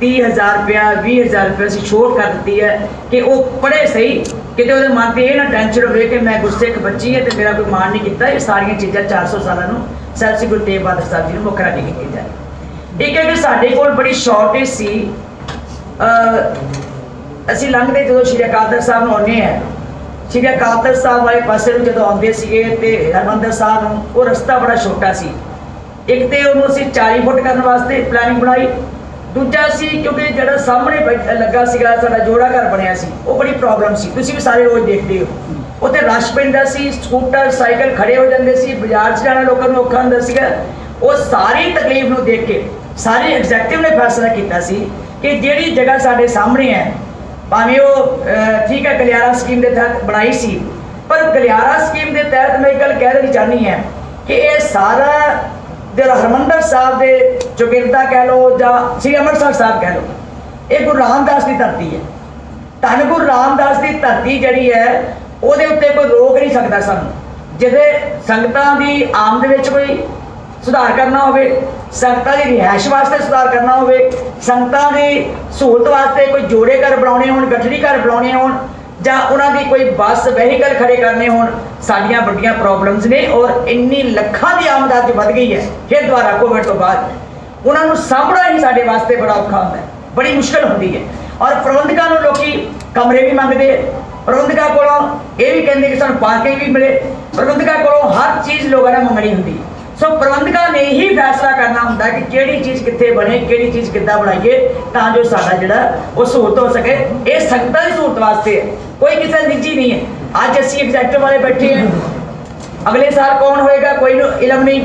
30,000 ਰੁਪਇਆ 20,000 ਰੁਪਇਆ ਅਸੀਂ ਛੋਟ ਕਰ ਦਿੱਤੀ ਹੈ ਕਿ ਉਹ ਪੜ੍ਹੇ ਸਹੀ, ਕਿਤੇ ਉਹਦੇ ਮਨ 'ਤੇ ਇਹ ਨਾ ਟੈਨਸ਼ਨ ਹੋਵੇ ਕਿ ਮੈਂ ਗੁਰਸਿੱਖ ਬੱਚੀ ਹੈ ਤੇ ਮੇਰਾ ਕੋਈ ਮਾਣ ਨਹੀਂ ਕੀਤਾ। ਇਹ ਸਾਰੀਆਂ ਚੀਜ਼ਾਂ 400 ਸਾਲਾਂ ਨੂੰ ਸਾਹਿਬ ਸ੍ਰੀ ਗੁਰੂ ਤੇਗ ਬਹਾਦਰ ਸਾਹਿਬ ਜੀ ਨੂੰ ਮੁੱਖ ਰੱਖ ਕੇ ਕੀਤੀ ਜਾਏ। ਇੱਕ ਹੈ ਕਿ ਸਾਡੇ ਕੋਲ ਬੜੀ ਸ਼ਾਰਟੇਜ ਸੀ। ਅਸੀਂ ਲੰਘਦੇ ਜਦੋਂ ਸ਼੍ਰੀ ਅਕਾਲ ਤਖ਼ਤ ਸਾਹਿਬ ਨੂੰ ਆਉਂਦੇ ਹਾਂ, ਸ਼੍ਰੀ ਅਕਾਲ ਤਖ਼ਤ ਸਾਹਿਬ ਵਾਲੇ ਪਾਸੇ ਨੂੰ ਜਦੋਂ ਆਉਂਦੇ ਸੀਗੇ ਤੇ ਹਰਿਮੰਦਰ ਸਾਹਿਬ ਨੂੰ, ਉਹ ਰਸਤਾ ਬੜਾ ਛੋਟਾ ਸੀ। ਇੱਕ ਤੇ ਉਹਨੂੰ ਅਸੀਂ 40 ਫੁੱਟ ਕਰਨ ਵਾਸਤੇ ਪਲੈਨਿੰਗ ਬਣਾਈ। ਦੂਜਾ ਸੀ ਕਿਉਂਕਿ ਜਿਹੜਾ ਸਾਹਮਣੇ ਲੱਗਾ ਸੀਗਾ ਸਾਡਾ ਜੋੜਾ ਘਰ ਬਣਿਆ ਸੀ, ਉਹ ਬੜੀ ਪ੍ਰੋਬਲਮ ਸੀ। ਤੁਸੀਂ ਵੀ ਸਾਰੇ ਰੋਜ਼ ਦੇਖਦੇ ਹੋ ਉੱਥੇ ਰਸ਼ ਪੈਂਦਾ ਸੀ, ਸਕੂਟਰ ਸਾਈਕਲ ਖੜੇ ਹੋ ਜਾਂਦੇ ਸੀ, ਬਾਜ਼ਾਰ 'ਚ ਜਾਣਾ ਲੋਕਾਂ ਨੂੰ ਔਖਾ ਹੁੰਦਾ ਸੀਗਾ। ਉਹ ਸਾਰੀ ਤਕਲੀਫ ਨੂੰ ਦੇਖ ਕੇ ਸਾਰੇ ਐਗਜ਼ੈਕਟਿਵ ਨੇ ਫੈਸਲਾ ਕੀਤਾ ਸੀ ਕਿ ਜਿਹੜੀ ਜਗ੍ਹਾ ਸਾਡੇ ਸਾਹਮਣੇ ਹੈ, ਭਾਵੇਂ ਉਹ ਠੀਕ ਹੈ ਗਲਿਆਰਾ ਸਕੀਮ ਦੇ ਤਹਿਤ ਬਣਾਈ ਸੀ, ਪਰ ਗਲਿਆਰਾ ਸਕੀਮ ਦੇ ਤਹਿਤ ਮੈਂ ਇੱਕ ਗੱਲ ਕਹਿ ਦੇਣੀ ਚਾਹੁੰਦੀ ਹਾਂ ਕਿ ਇਹ ਸਾਰਾ ਜਿਹੜਾ ਹਰਿਮੰਦਰ ਸਾਹਿਬ ਦੇ ਚੌਗਿਰਦਾ ਕਹਿ ਲਓ ਜਾਂ ਸ੍ਰੀ ਅੰਮ੍ਰਿਤਸਰ ਸਾਹਿਬ ਕਹਿ ਲਓ, ਇਹ ਗੁਰੂ ਰਾਮਦਾਸ ਦੀ ਧਰਤੀ ਹੈ। ਧੰਨ ਗੁਰੂ ਰਾਮਦਾਸ ਦੀ ਧਰਤੀ ਜਿਹੜੀ ਹੈ ਉਹਦੇ ਉੱਤੇ ਕੋਈ ਰੋਕ ਨਹੀਂ ਸਕਦਾ ਸਾਨੂੰ। ਜਿਹਦੇ ਸੰਗਤਾਂ ਦੀ ਆਮਦ ਵਿੱਚ ਕੋਈ ਸੁਧਾਰ ਕਰਨਾ ਹੋਵੇ, ਸੰਗਤਾਂ ਦੀ ਰਿਹਾਇਸ਼ ਵਾਸਤੇ ਸੁਧਾਰ ਕਰਨਾ ਹੋਵੇ, ਸੰਗਤਾਂ ਦੀ ਸਹੂਲਤ ਵਾਸਤੇ ਕੋਈ ਜੋੜੇ ਘਰ ਬਣਾਉਣੇ ਹੋਣ, ਗੱਠੜੀ ਘਰ ਬਣਾਉਣੇ ਹੋਣ, ਜਾਂ ਉਹਨਾਂ ਦੀ ਕੋਈ ਬੱਸ ਵਹੀਕਲ ਖੜੇ ਕਰਨੇ ਹੋਣ, ਸਾਡੀਆਂ ਵੱਡੀਆਂ ਪ੍ਰੋਬਲਮਸ ਨੇ। ਔਰ ਇੰਨੀ ਲੱਖਾਂ ਦੀ ਆਮਦ ਅੱਜ ਵੱਧ ਗਈ ਹੈ ਫਿਰ ਦੁਬਾਰਾ ਕੋਵਿਡ ਤੋਂ ਬਾਅਦ, ਉਹਨਾਂ ਨੂੰ ਸਾਂਭਣਾ ਹੀ ਸਾਡੇ ਵਾਸਤੇ ਬੜਾ ਔਖਾ ਹੁੰਦਾ ਹੈ, ਬੜੀ ਮੁਸ਼ਕਲ ਹੁੰਦੀ ਹੈ। ਔਰ ਪ੍ਰਬੰਧਕਾਂ ਨੂੰ ਲੋਕੀ ਕਮਰੇ ਵੀ ਮੰਗਦੇ, ਪ੍ਰਬੰਧਕਾਂ ਕੋਲੋਂ ਇਹ ਵੀ ਕਹਿੰਦੇ ਕਿ ਸਾਨੂੰ ਪਾਰਕਿੰਗ ਵੀ ਮਿਲੇ, ਪ੍ਰਬੰਧਕਾਂ ਕੋਲੋਂ ਹਰ ਚੀਜ਼ ਲੋਕਾਂ ਨੇ ਮੰਗਣੀ ਹੁੰਦੀ। ਸੋ ਪ੍ਰਬੰਧਕਾਂ ਨੇ ਹੀ ਫੈਸਲਾ ਕਰਨਾ ਹੁੰਦਾ ਕਿ ਕਿਹੜੀ ਚੀਜ਼ ਕਿੱਥੇ ਬਣੇ, ਕਿਹੜੀ ਚੀਜ਼ ਕਿੱਦਾਂ ਬਣਾਈਏ ਤਾਂ ਜੋ ਸਾਡਾ ਜਿਹੜਾ ਉਹ ਸਹੂਲਤ ਹੋ ਸਕੇ। ਇਹ ਸੰਗਤਾਂ ਦੀ ਸਹੂਲਤ ਵਾਸਤੇ ਹੈ, ਕੋਈ ਕਿਸੇ ਨਿੱਜੀ ਨਹੀਂ ਹੈ। ਅੱਜ ਅਸੀਂ ਐਗਜ਼ੈਕਟਿਵ ਵਾਲੇ ਬੈਠੇ ਹਾਂ, ਅਗਲੇ ਸਾਲ ਕੌਣ ਹੋਏਗਾ ਕੋਈ ਨੂੰ ਇਲਮ ਨਹੀਂ।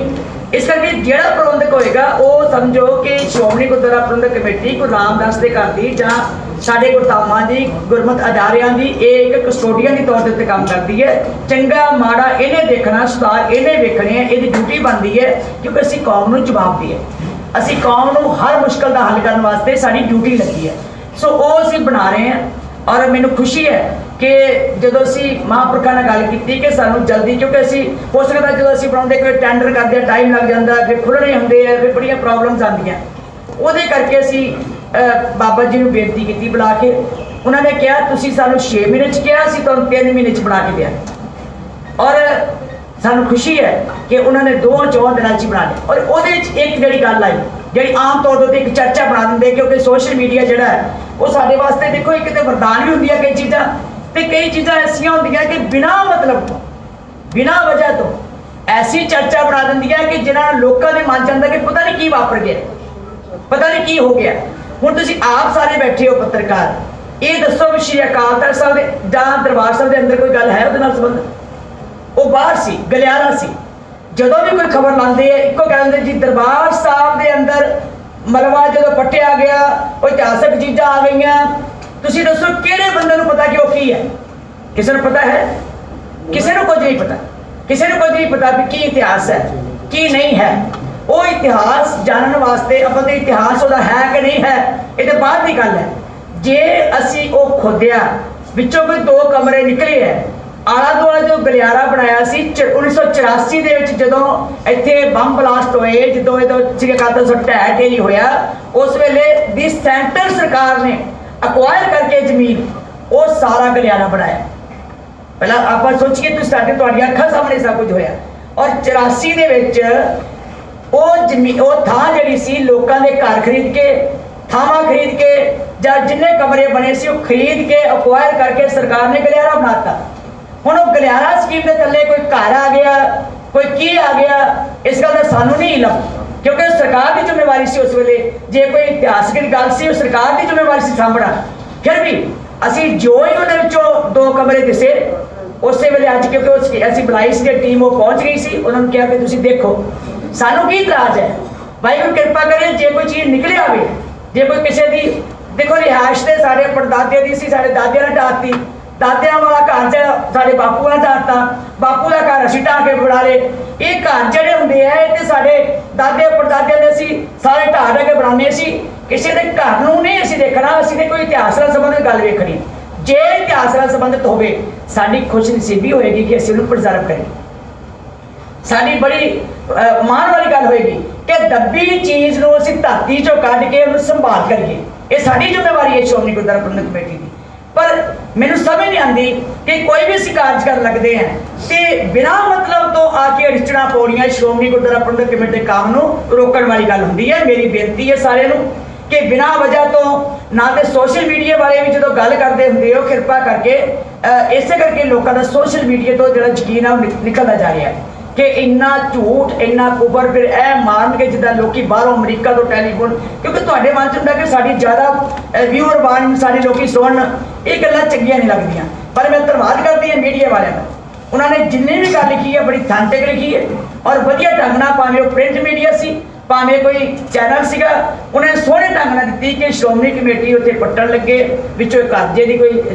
ਇਸ ਕਰਕੇ ਜਿਹੜਾ ਪ੍ਰਬੰਧਕ ਹੋਏਗਾ ਉਹ ਸਮਝੋ ਕਿ ਸ਼੍ਰੋਮਣੀ ਗੁਰਦੁਆਰਾ ਪ੍ਰਬੰਧਕ ਕਮੇਟੀ ਗੁਰੂ ਰਾਮਦਾਸ ਦੇ ਘਰ ਦੀ ਜਾਂ ਸਾਡੇ ਗੁਰਧਾਮਾਂ ਦੀ ਗੁਰਮਤਿ ਅਦਾਰਿਆਂ ਦੀ ਇਹ ਇੱਕ ਕਸਟੋਡੀਅਨ ਦੀ ਤੌਰ ਦੇ ਉੱਤੇ ਕੰਮ ਕਰਦੀ ਹੈ। ਚੰਗਾ ਮਾੜਾ ਇਹਨੇ ਦੇਖਣਾ, ਸੁਧਾਰ ਇਹਨੇ ਵੇਖਣੇ ਹੈ, ਇਹਦੀ ਡਿਊਟੀ ਬਣਦੀ ਹੈ ਕਿਉਂਕਿ ਅਸੀਂ ਕੌਮ ਨੂੰ ਜਵਾਬ ਦਈਏ, ਅਸੀਂ ਕੌਮ ਨੂੰ ਹਰ ਮੁਸ਼ਕਲ ਦਾ ਹੱਲ ਕਰਨ ਵਾਸਤੇ ਸਾਡੀ ਡਿਊਟੀ ਲੱਗੀ ਹੈ। ਸੋ ਉਹ ਅਸੀਂ ਬਣਾ ਰਹੇ ਹਾਂ। ਔਰ ਮੈਨੂੰ ਖੁਸ਼ੀ ਹੈ ਕਿ ਜਦੋਂ ਅਸੀਂ ਮਹਾਂਪੁਰਖਾਂ ਨਾਲ ਗੱਲ ਕੀਤੀ ਕਿ ਸਾਨੂੰ ਜਲਦੀ, ਕਿਉਂਕਿ ਅਸੀਂ ਹੋ ਸਕਦਾ ਜਦੋਂ ਅਸੀਂ ਬਣਾਉਂਦੇ ਕੋਈ ਟੈਂਡਰ ਕਰਦੇ ਟਾਈਮ ਲੱਗ ਜਾਂਦਾ, ਫਿਰ ਖੁੱਲ੍ਹਣੇ ਹੁੰਦੇ ਆ, ਫਿਰ ਬੜੀਆਂ ਪ੍ਰੋਬਲਮਸ ਆਉਂਦੀਆਂ। ਉਹਦੇ ਕਰਕੇ ਅਸੀਂ ਬਾਬਾ ਜੀ ਨੂੰ ਬੇਨਤੀ ਕੀਤੀ ਬੁਲਾ ਕੇ। ਉਹਨਾਂ ਨੇ ਕਿਹਾ ਤੁਸੀਂ ਸਾਨੂੰ 6 ਮਹੀਨੇ 'ਚ ਕਿਹਾ, ਅਸੀਂ ਤੁਹਾਨੂੰ 3 ਮਹੀਨੇ 'ਚ ਬਣਾ ਕੇ ਦਿਆ। ਔਰ ਸਾਨੂੰ ਖੁਸ਼ੀ ਹੈ ਕਿ ਉਹਨਾਂ ਨੇ 2-4 ਦਿਨਾਂ 'ਚ ਬਣਾ ਲਿਆ। ਔਰ ਉਹਦੇ 'ਚ ਇੱਕ ਜਿਹੜੀ ਗੱਲ ਆਈ ਜਿਹੜੀ ਆਮ ਤੌਰ 'ਤੇ ਇੱਕ ਚਰਚਾ ਬਣਾ ਦਿੰਦੇ, ਕਿਉਂਕਿ ਸੋਸ਼ਲ ਮੀਡੀਆ ਜਿਹੜਾ ਹੈ ਉਹ ਸਾਡੇ ਵਾਸਤੇ ਦੇਖੋ ਇੱਕ ਤੇ ਵਰਦਾਨ ਵੀ ਹੁੰਦੀ ਹੈ ਕਈ ਚੀਜ਼ਾਂ, ਤੇ ਕਈ ਚੀਜ਼ਾਂ ਐਸੀਆਂ ਹੁੰਦੀਆਂ ਕਿ ਬਿਨਾਂ ਮਤਲਬ ਤੋਂ, ਬਿਨਾਂ ਵਜ੍ਹਾ ਤੋਂ ਐਸੀ ਚਰਚਾ ਬਣਾ ਦਿੰਦੀ ਹੈ ਕਿ ਜਿਹਨਾਂ ਨਾਲ ਲੋਕਾਂ ਦੇ ਮਨ 'ਚ ਆਉਂਦਾ ਕਿ ਪਤਾ ਨਹੀਂ ਕੀ ਵਾਪਰ ਗਿਆ, ਪਤਾ ਨਹੀਂ ਕੀ ਹੋ ਗਿਆ। ਹੁਣ ਤੁਸੀਂ ਆਪ ਸਾਰੇ ਬੈਠੇ ਹੋ ਪੱਤਰਕਾਰ, ਇਹ ਦੱਸੋ ਵੀ ਸ਼੍ਰੀ ਅਕਾਲ ਤਖ਼ਤ ਸਾਹਿਬ ਦੇ ਜਾਂ ਦਰਬਾਰ ਸਾਹਿਬ ਦੇ ਅੰਦਰ ਕੋਈ ਗੱਲ ਹੈ ਉਹਦੇ ਨਾਲ ਸੰਬੰਧ? ਉਹ ਬਾਹਰ ਸੀ, ਗਲਿਆਰਾ ਸੀ। ਜਦੋਂ ਵੀ ਕੋਈ ਖਬਰ ਲਾਉਂਦੇ ਆ ਇੱਕੋ ਕਹਿੰਦੇ ਜੀ ਦਰਬਾਰ ਸਾਹਿਬ ਦੇ ਅੰਦਰ ਮਲਬਾ ਜਦੋਂ ਪੱਟਿਆ ਗਿਆ, ਉਹ ਇਤਿਹਾਸਕ ਚੀਜ਼ਾਂ ਆ ਗਈਆਂ। ਤੁਸੀਂ ਦੱਸੋ ਕਿਹੜੇ ਬੰਦੇ ਨੂੰ ਪਤਾ ਕਿ ਉਹ ਕੀ ਹੈ? ਕਿਸੇ ਨੂੰ ਪਤਾ ਹੈ? ਕਿਸੇ ਨੂੰ ਕੁਝ ਨਹੀਂ ਪਤਾ, ਕਿਸੇ ਨੂੰ ਕੁਝ ਨਹੀਂ ਪਤਾ ਵੀ ਕੀ ਇਤਿਹਾਸ ਹੈ ਕੀ ਨਹੀਂ ਹੈ। ਉਹ ਇਤਿਹਾਸ ਜਾਣਨ ਵਾਸਤੇ ਆਪਾਂ ਦੇ ਇਤਿਹਾਸ ਉਹਦਾ ਹੈ ਕਿ ਨਹੀਂ ਹੈ ਇਹ ਤਾਂ ਬਾਅਦ ਦੀ ਗੱਲ ਹੈ। ਜੇ ਅਸੀਂ ਉਹ ਖੋਦਿਆ, ਵਿੱਚੋਂ ਕੋਈ 2 ਕਮਰੇ ਨਿਕਲੇ ਹੈ, ਆਲਾ ਦੁਆਲਾ ਜੋ ਗਲਿਆਰਾ ਬਣਾਇਆ ਸੀ 1984 ਦੇ ਵਿੱਚ ਜਦੋਂ ਇੱਥੇ ਬੰਬ ਬਲਾਸਟ ਹੋਏ, ਜਦੋਂ ਸ੍ਰੀ ਅਕਾਲ ਤਖਤ ਢਹਿ ਢੇਰੀ ਹੋਇਆ, ਉਸ ਵੇਲੇ ਦੀ ਸੈਂਟਰ ਸਰਕਾਰ ਨੇ ਅਕਵਾਇਰ ਕਰਕੇ ਜ਼ਮੀਨ ਉਹ ਸਾਰਾ ਗਲਿਆਰਾ ਬਣਾਇਆ। ਪਹਿਲਾਂ ਆਪਾਂ ਸੋਚੀਏ ਤੁਸੀਂ ਤੁਹਾਡੀਆਂ ਅੱਖਾਂ ਸਾਹਮਣੇ ਸਭ ਕੁਝ ਹੋਇਆ। ਔਰ 84 ਦੇ ਵਿੱਚ ਉਹ ਥਾਂ ਜਿਹੜੀ ਸੀ ਲੋਕਾਂ ਦੇ ਘਰ ਖਰੀਦ ਕੇ, ਥਾਵਾਂ ਖਰੀਦ ਕੇ ਜਾਂ ਜਿੰਨੇ ਕਮਰੇ ਬਣੇ ਸੀ ਉਹ ਖਰੀਦ ਕੇ ਅਕਵਾਇਰ ਕਰਕੇ ਸਰਕਾਰ ਨੇ ਗਲਿਆਰਾ ਬਣਾਤਾ। ਹੁਣ ਉਹ ਗਲਿਆਰਾ ਸਕੀਮ ਦੇ ਥੱਲੇ ਕੋਈ ਘਰ ਆ ਗਿਆ, ਕੋਈ ਕੀ ਆ ਗਿਆ, ਇਸ ਗੱਲ ਦਾ ਸਾਨੂੰ ਨਹੀਂ ਇਲਮ, ਕਿਉਂਕਿ ਸਰਕਾਰ ਦੀ ਜ਼ਿੰਮੇਵਾਰੀ ਸੀ ਉਸ ਵੇਲੇ। ਜੇ ਕੋਈ ਇਤਿਹਾਸਕ ਗੱਲ ਸੀ ਉਹ ਸਰਕਾਰ ਦੀ ਜ਼ਿੰਮੇਵਾਰੀ ਸੀ ਸਾਂਭਣਾ। ਫਿਰ ਵੀ ਅਸੀਂ ਜੋ ਹੀ ਉਹਦੇ ਵਿੱਚੋਂ 2 ਕਮਰੇ ਦਿਸੇ ਉਸੇ ਵੇਲੇ ਅੱਜ, ਕਿਉਂਕਿ ਅਸੀਂ ਬੁਲਾਈ ਸੀ ਟੀਮ, ਉਹ ਪਹੁੰਚ ਗਈ ਸੀ, ਉਹਨਾਂ ਨੂੰ ਕਿਹਾ ਕਿ ਤੁਸੀਂ ਦੇਖੋ ਸਾਨੂੰ ਕੀ ਇਤਰਾਜ਼ ਹੈ, ਵਾਹਿਗੁਰੂ ਕਿਰਪਾ ਕਰੇ ਜੇ ਕੋਈ ਚੀਜ਼ ਨਿਕਲ ਆਵੇ, ਜੇ ਕੋਈ ਕਿਸੇ ਦੀ ਦੇਖੋ ਰਿਹਾਇਸ਼ ਤੇ ਸਾਡੇ ਪੜਦਾਦੇ ਦੀ ਸੀ, ਸਾਡੇ ਦਾਦਿਆਂ ਨੇ ਢਾਤੀ, ਦਾਦਿਆਂ ਵਾਲਾ ਘਰ ਚ ਸਾਡੇ ਬਾਪੂ ਨੇ ਢਾਤਾ, ਬਾਪੂ ਦਾ ਘਰ ਅਸੀਂ ਢਾਹ ਕੇ ਬਣਾ ਲਏ। ਇਹ ਘਰ ਜਿਹੜੇ ਹੁੰਦੇ ਆ ਇਹ ਤੇ ਸਾਡੇ ਦਾਦੇ ਪੜਦਾਦੇ ਦੇ ਅਸੀਂ ਸਾਰੇ ਢਾਹ ਕੇ ਬਣਾਉਂਦੇ ਸੀ। ਕਿਸੇ ਦੇ ਘਰ ਨੂੰ ਨਹੀਂ ਅਸੀਂ ਦੇਖਣਾ, ਅਸੀਂ ਤੇ ਕੋਈ ਇਤਿਹਾਸ ਨਾਲ ਸੰਬੰਧਿਤ ਗੱਲ ਵੇਖਣੀ। ਜੇ ਇਤਿਹਾਸ ਨਾਲ ਸੰਬੰਧਿਤ ਹੋਵੇ ਸਾਡੀ ਖੁਸ਼ਨਸੀਬੀ ਹੋਏਗੀ ਕਿ ਅਸੀਂ ਉਹਨੂੰ ਪ੍ਰੀਜ਼ਰਵ ਕਰੀਏ। ਸਾਡੀ ਬੜੀ ਮਾਣ ਵਾਲੀ ਗੱਲ ਹੋਏਗੀ ਕਿ ਦੱਬੀ ਚੀਜ਼ ਨੂੰ ਅਸੀਂ ਧਰਤੀ ਚੋਂ ਕੱਢ ਕੇ ਉਹਨੂੰ ਸੰਭਾਲ ਕਰੀਏ। ਇਹ ਸਾਡੀ ਜ਼ਿੰਮੇਵਾਰੀ ਹੈ ਸ਼੍ਰੋਮਣੀ ਗੁਰਦੁਆਰਾ ਪ੍ਰਬੰਧਕ ਕਮੇਟੀ ਦੀ। ਪਰ ਮੈਨੂੰ ਸਮਝ ਨਹੀਂ ਆਉਂਦੀ ਕਿ ਕੋਈ ਵੀ ਅਸੀਂ ਕਾਰਜ ਕਰਨ ਲੱਗਦੇ ਆ ਤੇ ਬਿਨਾਂ ਮਤਲਬ ਤੋਂ ਆ ਕੇ ਅੜਚਣਾ ਪੌੜੀਆਂ ਸ਼੍ਰੋਮਣੀ ਗੁਰਦੁਆਰਾ ਪ੍ਰਬੰਧਕ ਕਮੇਟੀ ਦੇ ਕੰਮ ਨੂੰ ਰੋਕਣ ਵਾਲੀ ਗੱਲ ਹੁੰਦੀ ਹੈ। ਮੇਰੀ ਬੇਨਤੀ ਹੈ ਸਾਰਿਆਂ ਨੂੰ ਕਿ ਬਿਨਾਂ ਵਜ੍ਹਾ ਤੋਂ ਨਾ ਤੇ ਸੋਸ਼ਲ ਮੀਡੀਆ ਵਾਲੇ ਵੀ ਜਦੋਂ ਗੱਲ ਕਰਦੇ ਹੁੰਦੇ ਹੋ ਕਿਰਪਾ ਕਰਕੇ ਇਸੇ ਕਰਕੇ ਲੋਕਾਂ ਦਾ ਸੋਸ਼ਲ ਮੀਡੀਆ ਤੋਂ ਜਿਹੜਾ ਯਕੀਨ ਆ ਉਹ ਨਿਕਲਦਾ ਜਾ ਰਿਹਾ ਹੈ ਕਿ ਇੰਨਾ ਝੂਠ, ਇੰਨਾ ਕੁਬਰ, ਫਿਰ ਇਹ ਮਾਰਨਗੇ ਜਿੱਦਾਂ ਲੋਕੀ ਬਾਹਰੋਂ ਅਮਰੀਕਾ ਤੋਂ ਟੈਲੀਫੋਨ, ਕਿਉਂਕਿ ਤੁਹਾਡੇ ਮਨ 'ਚ ਹੁੰਦਾ ਕਿ ਸਾਡੀ ਜ਼ਿਆਦਾ ਵਿਊਅਰ ਬਣ, ਸਾਡੇ ਲੋਕੀ ਸੁਣਨ, ਇਹ ਗੱਲਾਂ ਚੰਗੀਆਂ ਨਹੀਂ ਲੱਗਦੀਆਂ। ਪਰ ਮੈਂ ਧੰਨਵਾਦ ਕਰਦੀ ਹਾਂ ਮੀਡੀਆ ਵਾਲਿਆਂ ਦਾ, ਉਹਨਾਂ ਨੇ ਜਿੰਨੀ ਵੀ ਗੱਲ ਲਿਖੀ ਹੈ ਬੜੀ ਅਥੈਂਟਿਕ ਲਿਖੀ ਹੈ ਔਰ ਵਧੀਆ ਢੰਗ ਨਾਲ, ਭਾਵੇਂ ਉਹ ਪ੍ਰਿੰਟ ਮੀਡੀਆ ਸੀ ਭਾਵੇਂ ਕੋਈ ਚੈਨਲ ਸੀਗਾ, ਉਹਨੇ ਸੋਹਣੇ ਢੰਗ ਨਾਲ ਦਿੱਤੀ ਕਿ ਸ਼੍ਰੋਮਣੀ ਕਮੇਟੀ ਉੱਥੇ ਪੱਟਣ ਲੱਗੇ, ਵਿੱਚੋਂ ਕਰਜ਼ੇ ਦੀ ਕੋਈ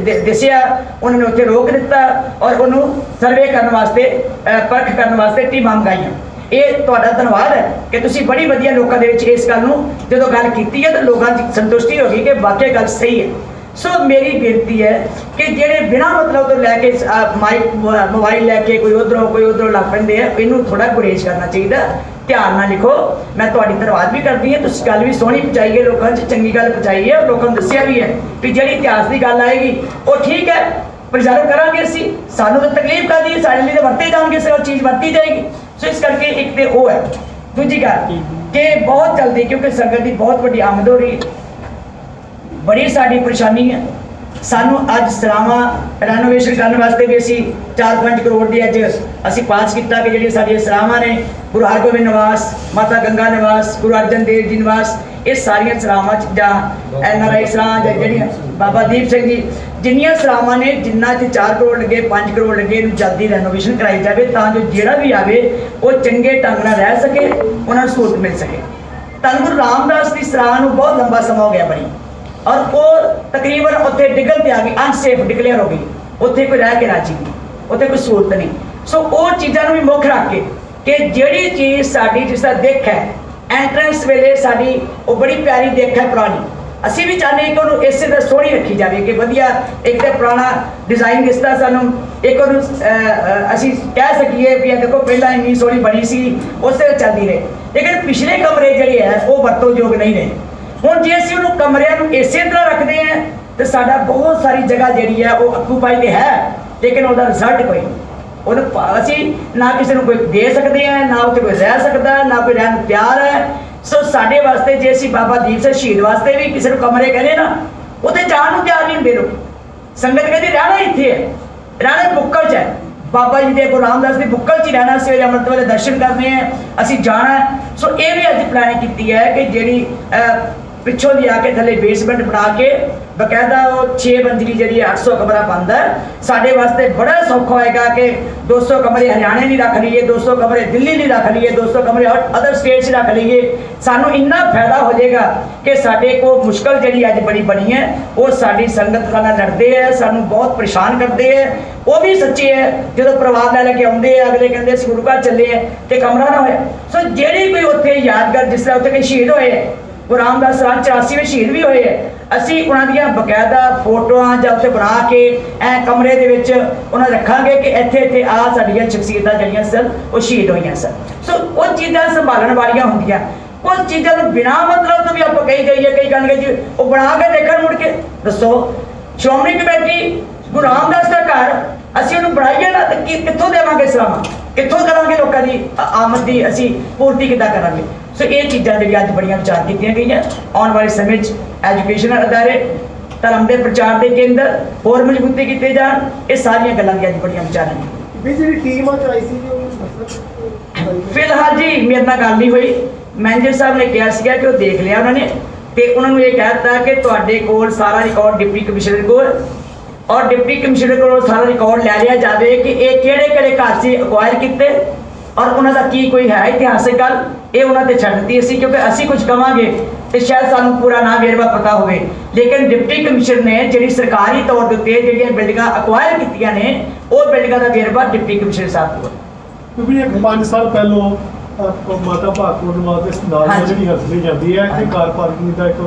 ਦਿਸਿਆ, ਉਹਨਾਂ ਨੇ ਉੱਥੇ ਰੋਕ ਦਿੱਤਾ ਔਰ ਉਹਨੂੰ ਸਰਵੇ ਕਰਨ ਵਾਸਤੇ, ਪਰਖ ਕਰਨ ਵਾਸਤੇ ਟੀਮਾਂ ਮੰਗਾਈਆਂ। ਇਹ ਤੁਹਾਡਾ ਧੰਨਵਾਦ ਹੈ ਕਿ ਤੁਸੀਂ ਬੜੀ ਵਧੀਆ ਲੋਕਾਂ ਦੇ ਵਿੱਚ ਇਸ ਗੱਲ ਨੂੰ ਜਦੋਂ ਗੱਲ ਕੀਤੀ ਹੈ ਤਾਂ ਲੋਕਾਂ ਦੀ ਸੰਤੁਸ਼ਟੀ ਹੋ ਗਈ ਕਿ ਵਾਕਈ ਗੱਲ ਸਹੀ ਹੈ। ਸੋ ਮੇਰੀ ਬੇਨਤੀ ਹੈ ਕਿ ਜਿਹੜੇ ਬਿਨਾਂ ਮਤਲਬ ਤੋਂ ਲੈ ਕੇ ਮੋਬਾਈਲ ਲੈ ਕੇ ਕੋਈ ਉਧਰੋਂ ਲੱਗ ਪੈਂਦੇ ਆ, ਇਹਨੂੰ ਥੋੜਾ ਗੁਰੇਜ਼ ਕਰਨਾ ਚਾਹੀਦਾ। ਧਿਆਨ ਨਾਲ ਲਿਖੋ। ਮੈਂ ਤੁਹਾਡੀ ਧੰਨਵਾਦ ਵੀ ਕਰਦੀ ਹਾਂ, ਤੁਸੀਂ ਗੱਲ ਵੀ ਸੋਹਣੀ ਪਹੁੰਚਾਈ ਹੈ, ਲੋਕਾਂ 'ਚ ਚੰਗੀ ਗੱਲ ਪਹੁੰਚਾਈ ਹੈ, ਲੋਕਾਂ ਨੂੰ ਦੱਸਿਆ ਵੀ ਹੈ ਕਿ ਜਿਹੜੀ ਇਤਿਹਾਸ ਦੀ ਗੱਲ ਆਏਗੀ ਉਹ ਠੀਕ ਹੈ, ਪ੍ਰੀਜ਼ਰਵ ਕਰਾਂਗੇ ਅਸੀਂ, ਸਾਨੂੰ ਤਾਂ ਤਕਲੀਫ ਕਰਦੀ ਹੈ, ਸਾਡੇ ਲਈ ਤਾਂ ਵਰਤੇ ਜਾਣਗੇ, ਸਿਰ ਉਹ ਚੀਜ਼ ਵਰਤੀ ਜਾਏਗੀ। ਸੋ ਇਸ ਕਰਕੇ ਇੱਕ ਤੇ ਉਹ ਹੈ। ਦੂਜੀ ਗੱਲ ਕਿ ਬਹੁਤ ਜਲਦੀ, ਕਿਉਂਕਿ ਸੰਗਤ ਦੀ ਬਹੁਤ ਵੱਡੀ ਆਮਦ ਹੋ ਰਹੀ, ਬੜੀ ਸਾਡੀ ਪਰੇਸ਼ਾਨੀ ਹੈ। ਸਾਨੂੰ ਅੱਜ ਸਰਾਵਾਂ ਰੈਨੋਵੇਸ਼ਨ ਕਰਨ ਵਾਸਤੇ ਵੀ ਅਸੀਂ 4-5 ਕਰੋੜ ਦੀ ਅੱਜ ਅਸੀਂ ਪਾਸ ਕੀਤਾ ਕਿ ਜਿਹੜੀਆਂ ਸਾਡੀਆਂ ਸਰਾਵਾਂ ਨੇ, ਗੁਰੂ ਹਰਗੋਬਿੰਦ ਨਿਵਾਸ, ਮਾਤਾ ਗੰਗਾ ਨਿਵਾਸ, ਗੁਰੂ ਅਰਜਨ ਦੇਵ ਜੀ ਨਿਵਾਸ, ਇਹ ਸਾਰੀਆਂ ਸਰਾਵਾਂ ਜਾਂ NRI ਸਰਾਂ ਜਾਂ ਜਿਹੜੀਆਂ ਬਾਬਾ ਦੀਪ ਸਿੰਘ ਜੀ, ਜਿੰਨੀਆਂ ਸਰਾਵਾਂ ਨੇ, ਜਿੰਨਾ 'ਚ 4 ਕਰੋੜ ਲੱਗੇ, 5 ਕਰੋੜ ਲੱਗੇ, ਇਹਨੂੰ ਜਲਦੀ ਰੈਨੋਵੇਸ਼ਨ ਕਰਾਈ ਜਾਵੇ ਤਾਂ ਜੋ ਜਿਹੜਾ ਵੀ ਆਵੇ ਉਹ ਚੰਗੇ ਢੰਗ ਨਾਲ ਰਹਿ ਸਕੇ, ਉਹਨਾਂ ਨੂੰ ਸਹੂਲਤ ਮਿਲ ਸਕੇ। ਧੰਨ ਗੁਰੂ ਰਾਮਦਾਸ ਦੀ ਸਰਾਂ ਨੂੰ ਬਹੁਤ ਲੰਬਾ ਸਮਾਂ ਹੋ ਗਿਆ ਬਣੀ ਔਰ ਉਹ ਤਕਰੀਬਨ ਉੱਥੇ ਡਿੱਗਣ ਤੇ ਆ ਗਈ, ਅਨਸੇਫ ਡਿਕਲੇਅਰ ਹੋ ਗਈ, ਉੱਥੇ ਕੋਈ ਰਹਿ ਕੇ ਰਾਜੀ ਨਹੀਂ, ਉੱਥੇ ਕੋਈ ਸਹੂਲਤ ਨਹੀਂ। ਸੋ ਉਹ ਚੀਜ਼ਾਂ ਨੂੰ ਵੀ ਮੁੱਖ ਰੱਖ ਕੇ ਕਿ ਜਿਹੜੀ ਚੀਜ਼ ਸਾਡੀ, ਜਿਸ ਦਾ ਦਿੱਖ ਹੈ ਐਂਟਰੈਂਸ ਵੇਲੇ ਸਾਡੀ ਉਹ ਬੜੀ ਪਿਆਰੀ ਦਿੱਖ ਹੈ ਪੁਰਾਣੀ, ਅਸੀਂ ਵੀ ਚਾਹੁੰਦੇ ਕਿ ਉਹਨੂੰ ਇਸੇ ਤਰ੍ਹਾਂ ਸੋਹਣੀ ਰੱਖੀ ਜਾਵੇ ਕਿ ਵਧੀਆ ਇੱਕ ਤਾਂ ਪੁਰਾਣਾ ਡਿਜ਼ਾਈਨ ਇਸ ਤਰ੍ਹਾਂ ਸਾਨੂੰ ਇੱਕ ਉਹਨੂੰ ਅਸੀਂ ਕਹਿ ਸਕੀਏ ਵੀ ਇਹ ਦੇਖੋ ਪਹਿਲਾਂ ਇੰਨੀ ਸੋਹਣੀ ਬਣੀ ਸੀ, ਉਸੇ ਵਿੱਚ ਚੱਲਦੀ ਰਹੇ। ਲੇਕਿਨ ਪਿਛਲੇ ਕਮਰੇ ਜਿਹੜੇ ਹੈ ਉਹ ਵਰਤੋਂਯੋਗ ਨਹੀਂ ਨੇ। ਹੁਣ ਜੇ ਅਸੀਂ ਉਹਨੂੰ ਕਮਰਿਆਂ ਨੂੰ ਇਸੇ ਤਰ੍ਹਾਂ ਰੱਖਦੇ ਹਾਂ ਤੇ ਸਾਡਾ ਬਹੁਤ ਸਾਰੀ ਜਗ੍ਹਾ ਜਿਹੜੀ ਹੈ ਉਹ ਆਕੂਪਾਈ ਤੇ ਹੈ, ਲੇਕਿਨ ਉਹਦਾ ਰਿਜ਼ਲਟ ਕੋਈ ਨਹੀਂ। ਉਹਨੂੰ ਅਸੀਂ ਨਾ ਕਿਸੇ ਨੂੰ ਕੋਈ ਦੇ ਸਕਦੇ ਹਾਂ, ਨਾ ਉੱਥੇ ਕੋਈ ਰਹਿ ਸਕਦਾ, ਨਾ ਕੋਈ ਰਹਿਣ ਨੂੰ ਤਿਆਰ ਹੈ। ਸੋ ਸਾਡੇ ਵਾਸਤੇ ਜੇ ਅਸੀਂ ਬਾਬਾ ਦੀਪ ਸਿੰਘ ਸ਼ਹੀਦ ਵਾਸਤੇ ਵੀ ਕਿਸੇ ਨੂੰ ਕਮਰੇ ਕਹਿੰਦੇ ਨਾ, ਉੱਥੇ ਜਾਣ ਨੂੰ ਤਿਆਰ ਨਹੀਂ ਹੁੰਦੇ ਲੋਕ। ਸੰਗਤ ਕਹਿੰਦੀ ਰਹਿਣਾ ਇੱਥੇ ਹੈ, ਰਹਿਣਾ ਬੁੱਕਲ 'ਚ ਹੈ, ਬਾਬਾ ਜੀ ਦੇ, ਗੁਰੂ ਰਾਮਦਾਸ ਦੀ ਬੁੱਕਲ 'ਚ ਹੀ ਰਹਿਣਾ। ਸਵੇਰੇ ਅੰਮ੍ਰਿਤ ਵੇਲੇ ਦਰਸ਼ਨ ਕਰਨੇ ਹੈ, ਅਸੀਂ ਜਾਣਾ। ਸੋ ਇਹ ਵੀ ਅੱਜ ਪਲਾਨਿੰਗ ਕੀਤੀ ਹੈ ਕਿ ਜਿਹੜੀ ਪਿੱਛੋਂ ਦੀ ਆ ਕੇ ਥੱਲੇ ਬੇਸਮੈਂਟ ਬਣਾ ਕੇ ਬਕਾਇਦਾ ਉਹ 6 ਮੰਜ਼ਲੀ ਜਿਹੜੀ 800 ਕਮਰਾ ਬਣਦਾ, ਸਾਡੇ ਵਾਸਤੇ ਬੜਾ ਸੌਖਾ ਹੋਏਗਾ ਕਿ 200 ਕਮਰੇ ਹਰਿਆਣੇ ਲਈ ਰੱਖ ਲਈਏ, 200 ਕਮਰੇ ਦਿੱਲੀ ਲਈ ਰੱਖ ਲਈਏ, 200 ਕਮਰੇ ਅਦਰ ਸਟੇਟਸ ਰੱਖ ਲਈਏ। ਸਾਨੂੰ ਇੰਨਾ ਫਾਇਦਾ ਹੋ ਜਾਏਗਾ ਕਿ ਸਾਡੇ ਕੋਲ ਮੁਸ਼ਕਲ ਜਿਹੜੀ ਅੱਜ ਬੜੀ ਬਣੀ ਹੈ ਉਹ ਸਾਡੀ ਸੰਗਤ ਨਾਲ ਲੜਦੇ ਹੈ, ਸਾਨੂੰ ਬਹੁਤ ਪਰੇਸ਼ਾਨ ਕਰਦੇ ਹੈ। ਉਹ ਵੀ ਸੱਚੇ ਹੈ, ਜਦੋਂ ਪਰਿਵਾਰ ਲੈ ਕੇ ਆਉਂਦੇ ਆ ਅਗਲੇ ਕਹਿੰਦੇ ਅਸੀਂ ਗੁਰੂ ਘਰ ਚੱਲੇ ਆ ਤੇ ਕਮਰਾ ਨਾ ਹੋਇਆ। ਸੋ ਜਿਹੜੀ ਕੋਈ ਉੱਥੇ ਯਾਦਗਾਰ, ਜਿਸ ਤਰ੍ਹਾਂ ਉੱਥੇ ਕੋਈ ਸ਼ਹੀਦ ਹੋਏ ਹੈ, ਗੁਰੂ ਰਾਮਦਾਸ 84 ਵਿੱਚ ਸ਼ਹੀਦ ਵੀ ਹੋਏ ਹੈ, ਅਸੀਂ ਉਹਨਾਂ ਦੀਆਂ ਬਕਾਇਦਾ ਫੋਟੋਆਂ ਜਾਂ ਉੱਤੇ ਬਣਾ ਕੇ ਕਮਰੇ ਦੇ ਵਿੱਚ ਉਹਨਾਂ ਰੱਖਾਂਗੇ ਕਿ ਇੱਥੇ ਆ ਸਾਡੀਆਂ ਸ਼ਖਸੀਅਤਾਂ ਜਿਹੜੀਆਂ ਸਨ ਉਹ ਸ਼ਹੀਦ ਹੋਈਆਂ ਸਨ। ਸੋ ਉਹ ਚੀਜ਼ਾਂ ਸੰਭਾਲਣ ਵਾਲੀਆਂ ਹੁੰਦੀਆਂ। ਉਹ ਚੀਜ਼ਾਂ ਨੂੰ ਬਿਨਾਂ ਮਤਲਬ ਤੋਂ ਵੀ ਆਪਾਂ ਕਹੀ ਜਾਈਏ, ਕਈ ਕਹਿਣਗੇ ਜੀ ਉਹ ਬਣਾ ਕੇ ਦੇਖਣ ਮੁੜ ਕੇ ਦੱਸੋ ਸ਼੍ਰੋਮਣੀ ਕਮੇਟੀ ਗੁਰੂ ਰਾਮਦਾਸ ਦਾ ਘਰ ਅਸੀਂ ਉਹਨੂੰ ਬਣਾਈਏ ਨਾ ਤਾਂ ਕਿੱਥੋਂ ਦੇਵਾਂਗੇ ਸਲਾਮਾਂ, ਕਿੱਥੋਂ ਕਰਾਂਗੇ ਲੋਕਾਂ ਦੀ ਆਮਦ ਦੀ ਅਸੀਂ ਪੂਰਤੀ ਕਿੱਦਾਂ ਕਰਾਂਗੇ। ਸੋ ਇਹ ਚੀਜ਼ਾਂ ਜਿਹੜੀਆਂ ਅੱਜ ਬੜੀਆਂ ਵਿਚਾਰ ਕੀਤੀਆਂ ਗਈਆਂ। ਆਉਣ ਵਾਲੇ ਸਮੇਂ 'ਚ ਐਜੂਕੇਸ਼ਨਲ ਅਦਾਰੇ, ਧਰਮ ਦੇ ਪ੍ਰਚਾਰ ਦੇ ਕੇਂਦਰ ਹੋਰ ਮਜ਼ਬੂਤੀ ਕੀਤੇ ਜਾਣ। ਇਹ ਸਾਰੀਆਂ ਗੱਲਾਂ ਦੀਆਂ ਅੱਜ ਬੜੀਆਂ ਵਿਚਾਰਾਂ ਨੇ। ਵੀ ਜਿਹੜੀ ਟੀਮ ਅੱਜ ਆਈ ਸੀ ਜੀ ਉਹ ਫਿਲਹਾਲ ਜੀ ਮੇਰੇ ਨਾਲ ਗੱਲ ਨਹੀਂ ਹੋਈ। ਮੈਨੇਜਰ ਸਾਹਿਬ ਨੇ ਕਿਹਾ ਸੀਗਾ ਕਿ ਉਹ ਦੇਖ ਲਿਆ ਉਹਨਾਂ ਨੇ ਤੇ ਉਹਨਾਂ ਨੂੰ ਇਹ ਕਹਿ ਦਿੱਤਾ ਕਿ ਤੁਹਾਡੇ ਕੋਲ ਸਾਰਾ ਰਿਕਾਰਡ ਡਿਪਟੀ ਕਮਿਸ਼ਨਰ ਕੋਲ ਔਰ ਡਿਪਟੀ ਕਮਿਸ਼ਨਰ ਕੋਲੋਂ ਸਾਰਾ ਰਿਕਾਰਡ ਲੈ ਲਿਆ ਜਾਵੇ ਕਿ ਇਹ ਕਿਹੜੇ ਘਰ ਸੀ ਅਕਵਾਇਰ ਕੀਤੇ ਔਰ ਉਹਨਾਂ ਦਾ ਕੀ ਕੋਈ ਹੈ ਇਤਿਹਾਸਕ ਗੱਲ। ਇਹ ਉਹਨਾਂ ਤੇ ਛੱਡ ਦਿੱਤੀ ਅਸੀਂ, ਕਿਉਂਕਿ ਅਸੀਂ ਕੁਝ ਕਵਾਂਗੇ ਤੇ ਸ਼ਾਇਦ ਸਾਨੂੰ ਪੂਰਾ ਨਾ ਵੇਰਵਾ ਪਤਾ ਹੋਵੇ। ਲੇਕਿਨ ਡਿਪਟੀ ਕਮਿਸ਼ਨਰ ਨੇ ਜਿਹੜੀ ਸਰਕਾਰੀ ਤੌਰ ਦੇ ਉੱਤੇ ਜਿਹੜੀਆਂ ਬਿਲਡਿੰਗਾਂ ਅਕਵਾਇਰ ਕੀਤੀਆਂ ਨੇ ਉਹ ਬਿਲਡਿੰਗਾਂ ਦਾ ਵੇਰਵਾ ਡਿਪਟੀ ਕਮਿਸ਼ਨਰ ਸਾਹਿਬ ਕੋਲ। ਕਿਉਂਕਿ ਇੱਕ 5 ਸਾਲ ਪਹਿਲੋਂ ਮਾਤਾ ਭਾਗਪੁਰ ਨਿਵਾਸ ਦੇ ਨਾਲ ਜਿਹੜੀ ਹਸਲੀ ਜਾਂਦੀ ਹੈ ਇੱਥੇ ਕਾਰ ਪਾਰਕਿੰਗ ਦਾ ਇੱਕ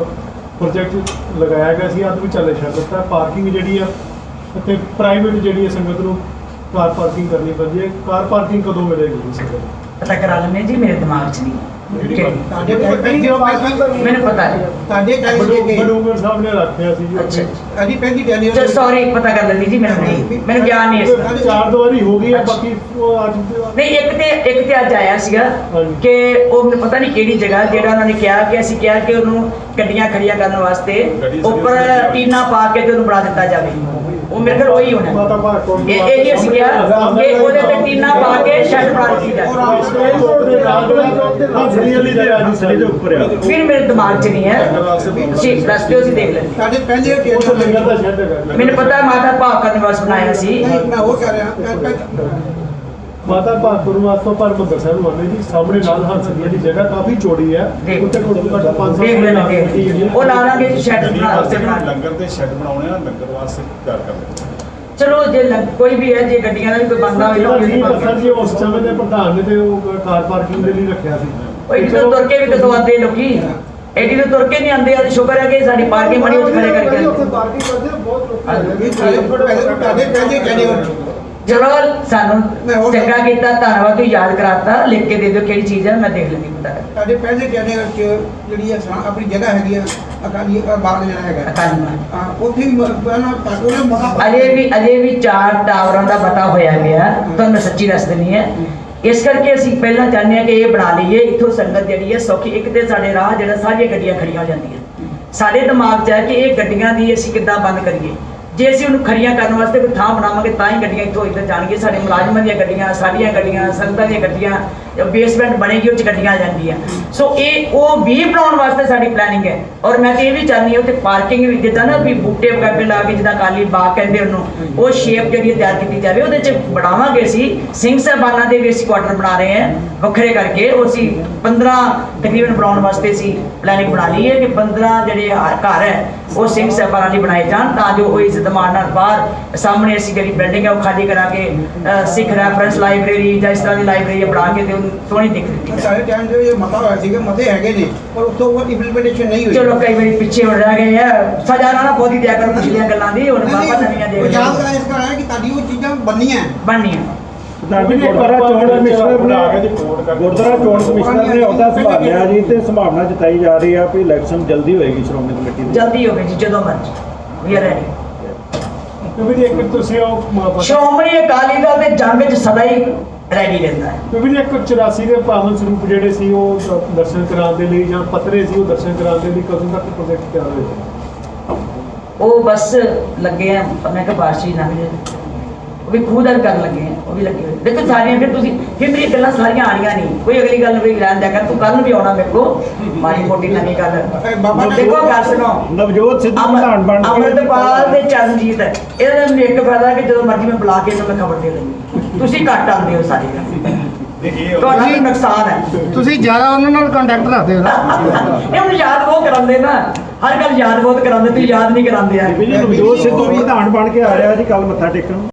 ਪ੍ਰੋਜੈਕਟ ਲਗਾਇਆ ਗਿਆ ਸੀ, ਅੱਜ ਵੀ ਚੱਲੇ ਛੱਡ ਦਿੱਤਾ। ਪਾਰਕਿੰਗ ਜਿਹੜੀ ਆ ਅਤੇ ਪ੍ਰਾਈਵੇਟ ਜਿਹੜੀ ਹੈ ਸੰਗਤ ਨੂੰ ਕਾਰ ਪਾਰਕਿੰਗ ਕਰਨੀ ਪੈਂਦੀ ਹੈ। ਕਾਰ ਪਾਰਕਿੰਗ ਕਦੋਂ ਮਿਲੇਗੀ ਸੰਗਤ? ਪਤਾ ਕਰਾ ਲੈਣੇ ਜੀ, ਮੇਰੇ ਦਿਮਾਗ 'ਚ ਨਹੀਂ ਜਿਹੜੀ ਮੈਨੂੰ ਪਤਾ ਹੈ। ਤੁਹਾਡੇ ਟਾਈਮ ਦੇ ਕੇ ਬਡੂੰਗਰ ਸਾਹਿਬ ਨੇ ਰੱਖਿਆ ਸੀ ਜੀ। ਅੱਛਾ ਅਜੀ ਪਹਿਲੀ ਡੈਲੀ ਸੌਰੀ, ਪਤਾ ਕਰ ਲੈਂਦੀ ਜੀ, ਮੈਨੂੰ ਗਿਆਨ ਨਹੀਂ ਇਸ ਦਾ। 4 ਦੁਆਰੀ ਹੋ ਗਈ ਹੈ, ਬਾਕੀ ਉਹ ਅੱਜ ਨਹੀਂ ਇੱਕ ਤੇ ਅੱਜ ਆਇਆ ਸੀਗਾ ਕਿ ਉਹ ਮੈਨੂੰ ਪਤਾ ਨਹੀਂ ਕਿਹੜੀ ਜਗ੍ਹਾ ਜਿਹੜਾ ਉਹਨਾਂ ਨੇ ਕਿਹਾ ਕਿ ਅਸੀਂ ਕਿਹਾ ਕਿ ਉਹਨੂੰ ਗੱਡੀਆਂ ਖੜੀਆਂ ਕਰਨ ਵਾਸਤੇ ਉੱਪਰ ਟੀਨਾ ਪਾ ਕੇ ਤੇ ਉਹਨੂੰ ਬਣਾ ਦਿੱਤਾ ਜਾਵੇ। ਉਹ ਮੇਰੇ ਕੋਲ ਉਹੀ ਹੋਣਾ ਮਾਤਾ ਭਾਗਪੁਰ ਇਹ ਅਸੀਂ ਕਿਹਾ ਕਿ ਉਹਦੇ ਤੇ ਟੀਨਾ ਪਾ ਕੇ ਸ਼ੈੱਡ ਬਣਾ ਦਿੱਤੀ ਜਾਵੇ। ਫਿਰ ਮੇਰੇ ਦਿਮਾਗ 'ਚ ਨਹੀਂ ਹੈ, ਤੁਸੀਂ ਰਸਤੇ ਅਸੀਂ ਦੇਖ ਲੈਂਦੇ। ਸਾਡੇ ਪਹਿਲੇ ਉਹ ਲੰਗਰ ਦਾ ਸ਼ੈੱਡ ਹੈਗਾ। ਮੈਨੂੰ ਪਤਾ ਮਾਤਾ ਭਾਵਕਾ ਨਿਵਾਸ ਬਣਾਇਆ ਸੀ। ਮੈਂ ਉਹ ਕਹਿ ਰਿਹਾ ਮਾਤਾ ਭਾਗਪੁਰ ਨਿਵਾਸ ਤੋਂ ਹਰਿਮੰਦਰ ਸਾਹਿਬ ਨੂੰ ਆਉਂਦੇ ਜੀ, ਸਾਹਮਣੇ ਨਾਲ ਹੰਸਦੀਆਂ ਦੀ ਜਗ੍ਹਾ ਕਾਫੀ ਚੌੜੀ ਹੈ। ਉੱਥੇ ਘੱਟੋ ਘੱਟ 500 ਦੇਖ ਲੈਂਦੇ ਉਹ ਲਾਵਾਂਗੇ ਸ਼ੈੱਡ ਬਣਾ ਦਿੱਤੇ। ਲੰਗਰ ਦੇ ਸ਼ੈੱਡ ਬਣਾਉਣੇ ਆ, ਲੰਗਰ ਵਾਸਤੇ ਤਿਆਰ ਕਰ ਲੈਣੇ। ਚਲੋ ਜੇ ਕੋਈ ਵੀ ਹੈ, ਜੇ ਗੱਡੀਆਂ ਦਾ ਵੀ ਕੋਈ ਬੰਦਾ ਹੋਵੇ ਸਰ ਜੀ ਉਸ ਸਮੇਂ ਦੇ ਪ੍ਰਧਾਨ ਨੇ ਤੇ ਉਹ ਕਾਰ ਪਾਰਕਿੰਗ ਦੇ ਲਈ ਰੱਖਿਆ ਸੀ। ਐਡੀ ਤੋਂ ਤੁਰ ਕੇ ਵੀ ਕਦੋਂ ਆਉਂਦੇ ਲੋਕੀ, ਐਡੀ ਤੋਂ ਤੁਰ ਕੇ ਨਹੀਂ ਆਉਂਦੇ। ਅੱਜ ਸ਼ੁਕਰ ਹੈ ਕਿ ਸਾਡੀ ਪਾਰਕਿੰਗ ਬਣੀ ਉੱਥੇ ਖੜੇ ਕਰਕੇ ਉੱਥੇ ਪਾਰਕਿੰਗ ਕਰਦੇ ਬਹੁਤ ਲੋਕ ਤੁਹਾਡੇ ਪਹਿਲੇ ਕਹਿੰਦੇ ਚਲੋ ਸਾਨੂੰ ਚੰਗਾ ਕੀਤਾ, ਧੰਨਵਾਦ, ਤੁਸੀਂ ਯਾਦ ਕਰਾਤਾ। ਲਿਖ ਕੇ ਦੇ ਦਿਓ ਕਿਹੜੀ ਚੀਜ਼ ਹੈ, ਮੈਂ ਦੇਖ ਲੈਂਦੀ ਪਤਾ ਸਾਡੇ ਪਹਿਲੇ ਕਹਿੰਦੇ ਵਿੱਚ ਜਿਹੜੀ ਆਪਣੀ ਜਗ੍ਹਾ ਹੈਗੀ ਆ ਅਕਾਲੀ ਬਾਗ ਜਿਹੜਾ ਹੈਗਾ ਅਕਾਲੀ ਮਾਰ ਉੱਥੇ ਵੀ ਪਹਿਲਾਂ ਉਹਨੇ ਮਹਾ ਅਜੇ ਵੀ 4 ਟਾਵਰਾਂ ਦਾ ਪਤਾ ਹੋਇਆ ਗਿਆ। ਤੁਹਾਨੂੰ ਮੈਂ ਸੱਚੀ ਦੱਸ ਦਿੰਦੀ ਹੈ। ਇਸ ਕਰਕੇ ਅਸੀਂ ਪਹਿਲਾਂ ਚਾਹੁੰਦੇ ਹਾਂ ਕਿ ਇਹ ਬਣਾ ਲਈਏ, ਇੱਥੋਂ ਸੰਗਤ ਜਿਹੜੀ ਹੈ ਸੌਖੀ। ਇੱਕ ਤੇ ਸਾਡੇ ਰਾਹ ਜਿਹੜਾ ਸਾਰੀਆਂ ਗੱਡੀਆਂ ਖੜੀਆਂ ਹੋ ਜਾਂਦੀਆਂ। ਸਾਡੇ ਦਿਮਾਗ 'ਚ ਹੈ ਕਿ ਇਹ ਗੱਡੀਆਂ ਦੀ ਅਸੀਂ ਕਿੱਦਾਂ ਬੰਦ ਕਰੀਏ। ਜੇ ਅਸੀਂ ਉਹਨੂੰ ਖੜੀਆਂ ਕਰਨ ਵਾਸਤੇ ਕੋਈ ਥਾਂ ਬਣਾਵਾਂਗੇ ਤਾਂ ਹੀ ਗੱਡੀਆਂ ਇੱਥੋਂ ਇੱਧਰ ਜਾਣਗੀਆਂ। ਸਾਡੇ ਮੁਲਾਜ਼ਮਾਂ ਦੀਆਂ ਗੱਡੀਆਂ, ਸਾਡੀਆਂ ਗੱਡੀਆਂ, ਸੰਗਤਾਂ ਦੀਆਂ ਗੱਡੀਆਂ, ਬੇਸਮੈਂਟ ਬਣੇਗੀ, ਉਹ 'ਚ ਗੱਡੀਆਂ ਆ ਜਾਂਦੀਆਂ। ਸੋ ਉਹ ਵੀ ਬਣਾਉਣ ਵਾਸਤੇ ਸਾਡੀ ਪਲੈਨਿੰਗ ਹੈ। ਔਰ ਮੈਂ ਤਾਂ ਇਹ ਵੀ ਚਾਹੁੰਦੀ ਹਾਂ ਉੱਥੇ ਪਾਰਕਿੰਗ ਵੀ ਜਿੱਦਾਂ ਨਾ ਵੀ ਬੂਟੇ ਵਗੈਰਾ ਲਾ ਕੇ ਜਿੱਦਾਂ ਅਕਾਲੀ ਬਾਗ ਕਹਿੰਦੇ ਉਹਨੂੰ, ਉਹ ਸ਼ੇਪ ਜਿਹੜੀ ਤਿਆਰ ਕੀਤੀ ਜਾਵੇ। ਉਹਦੇ 'ਚ ਬਣਾਵਾਂਗੇ ਅਸੀਂ ਸਿੰਘ ਸਾਹਿਬਾਨਾਂ ਦੇ ਵੀ ਅਸੀਂ ਕੁਆਟਰ ਬਣਾ ਰਹੇ ਹਾਂ ਵੱਖਰੇ ਕਰਕੇ। ਉਹ ਅਸੀਂ 15 ਤਕਰੀਬਨ ਬਣਾਉਣ ਵਾਸਤੇ ਅਸੀਂ ਪਲੈਨਿੰਗ ਬਣਾ ਲਈ ਹੈ ਕਿ 15 ਜਿਹੜੇ ਘਰ ਹੈ ਉਹ ਸਿੰਘ ਸਾਹਿਬਾਨਾਂ ਲਈ ਬਣਾਏ ਜਾਣ, ਤਾਂ ਜੋ ਉਹ ਇੱਜ਼ਤ ਮਾਣ ਨਾਲ ਬਾਹਰ ਸਾਹਮਣੇ ਅਸੀਂ ਜਿਹੜੀ ਬਿਲਡਿੰਗ ਹੈ ਉਹ ਖਾਲੀ ਕਰਾ ਕੇ ਸਿੱਖ ਰੈਫਰੈਂਸ ਲਾਇਬ੍ਰੇਰੀ ਜਾਂ ਇਸ ਤਰ੍ਹਾਂ ਦੀ ਲਾਇਬ੍ਰੇਰੀ ਬਣਾ ਕੇ ਤੇ ਉਹਨੂੰ ਸੋਹਣੀ ਦਿਖ ਦਿੱਤੀ। ਸਾਰੇ ਟਾਈਮ ਜੋ ਇਹ ਮਤਾ ਹੋਇਆ ਸੀਗਾ, ਮਤੇ ਹੈਗੇ ਨੇ ਪਰ ਉੱਥੋਂ ਉਹ ਇੰਪਲੀਮੈਂਟੇਸ਼ਨ ਨਹੀਂ ਹੋਈ। ਚਲੋ ਕਈ ਵਾਰੀ ਪਿੱਛੇ ਹੋ ਰਹਿ ਗਏ ਆ, ਸਜ਼ਾ ਨਾ ਬਹੁਤੀ ਦਿਆ ਕਰੋ ਪਿਛਲੀਆਂ ਗੱਲਾਂ ਦੀ। ਹੁਣ ਬਾਬਾ ਨਵੀਆਂ ਦੇ ਯਾਦ ਕਰਾਂ ਇਸ ਤਰ੍ਹਾਂ ਹੈ ਕਿ ਤੁਹਾਡੀ ਉਹ ਚੀਜ਼ਾਂ ਬਣਨੀਆਂ ਬਣਨੀਆਂ। ਗੁਰਦੁਆਰਾ ਚੋਣ ਕਮਿਸ਼ਨਰ ਨੇ ਅਹੁਦਾ ਸੰਭਾਲਿਆ ਜੀ ਤੇ ਸੰਭਾਵਨਾ ਜਤਾਈ ਜਾ ਰਹੀ ਆ ਕਿ ਇਲੈਕਸ਼ਨ ਜਲਦੀ ਹੋਏਗੀ ਸ਼੍ਰੋਮਣੀ ਕਮੇਟੀ ਦੀ। ਜਲਦੀ ਹੋਵੇ ਜੀ, ਜਦੋਂ ਮਰਜ਼ੀ ਵੀ ਆ ਰੈਡੀ। ਕਿਉਂਕਿ ਇੱਕ ਤੁਸੀਂ ਉਹ ਸ਼੍ਰੋਮਣੀ ਅਕਾਲੀ ਦਲ ਦੇ ਜੰਗ 'ਚ ਸਦਾ ਹੀ ਰੈਡੀ ਰਹਿੰਦਾ ਹੈ। ਕਿਉਂਕਿ ਇੱਕ 84 ਦੇ ਪਾਵਨ ਸਰੂਪ ਜਿਹੜੇ ਸੀ ਉਹ ਦਰਸ਼ਨ ਕਰਾਉਣ ਦੇ ਲਈ ਜਾਂ ਪੱਤਰੇ ਸੀ ਉਹ ਦਰਸ਼ਨ ਕਰਾਉਣ ਦੇ ਲਈ ਕਦੋਂ ਤੱਕ ਪ੍ਰੋਜੈਕਟ ਤਿਆਰ ਹੋਏਗਾ? ਉਹ ਬਸ ਲੱਗੇ ਆ, ਮੈਂ ਕਿਹਾ ਬਾਸ਼ੀ ਨਾ ਮਿਲੇ ਉਹ ਵੀ ਖੁਦ ਕਰਨ ਲੱਗੇ ਆ, ਉਹ ਵੀ ਲੱਗੇ ਹੋਏ। ਦੇਖੋ ਸਾਰੀਆਂ ਫਿਰ ਮੇਰੀ ਗੱਲਾਂ ਸਾਰੀਆਂ ਆਣੀਆਂ ਨਹੀਂ। ਕੋਈ ਅਗਲੀ ਗੱਲ ਵੀ ਰਹਿਣ ਦਿਆ ਕਰ, ਤੂੰ ਕੱਲ ਨੂੰ ਵੀ ਆਉਣਾ ਮੇਰੇ ਕੋਲ ਮਾੜੀ ਮੋਟੀ ਨਵੀਂ ਗੱਲ। ਦੇਖੋ ਗੱਲ ਸੁਣੋ, ਨਵਜੋਤ ਸਿੱਧੂ ਪ੍ਰਧਾਨ ਬਣ ਕੇ ਅੰਮ੍ਰਿਤਪਾਲ ਤੇ ਚਰਨਜੀਤ ਇਹਦਾ ਮੈਨੂੰ ਇੱਕ ਫਾਇਦਾ ਕਿ ਜਦੋਂ ਮਰਜ਼ੀ ਮੈਂ ਬੁਲਾ ਕੇ ਇਹਨਾਂ ਨੂੰ ਖਬਰ ਦੇ ਦਿੰਦੀ। ਤੁਸੀਂ ਘੱਟ ਆਉਂਦੇ ਹੋ ਸਾਰੀ ਗੱਲ, ਤੁਹਾਡਾ ਵੀ ਨੁਕਸਾਨ ਹੈ। ਤੁਸੀਂ ਜ਼ਿਆਦਾ ਉਹਨਾਂ ਨਾਲ ਕੰਟੈਕਟ ਰੱਖਦੇ ਹੋ ਨਾ। ਇਹ ਹੁਣ ਯਾਦ ਬਹੁਤ ਕਰਾਉਂਦੇ ਨਾ, ਹਰ ਗੱਲ ਯਾਦ ਬਹੁਤ ਕਰਾਉਂਦੇ, ਤੁਸੀਂ ਯਾਦ ਨਹੀਂ ਕਰਾਉਂਦੇ ਯਾਰ। ਨਵਜੋਤ ਸਿੱਧੂ ਪ੍ਰਧਾਨ ਬਣ ਕੇ ਆ ਰਿਹਾ ਜੀ ਕੱਲ ਮੱਥਾ ਟੇਕਣ।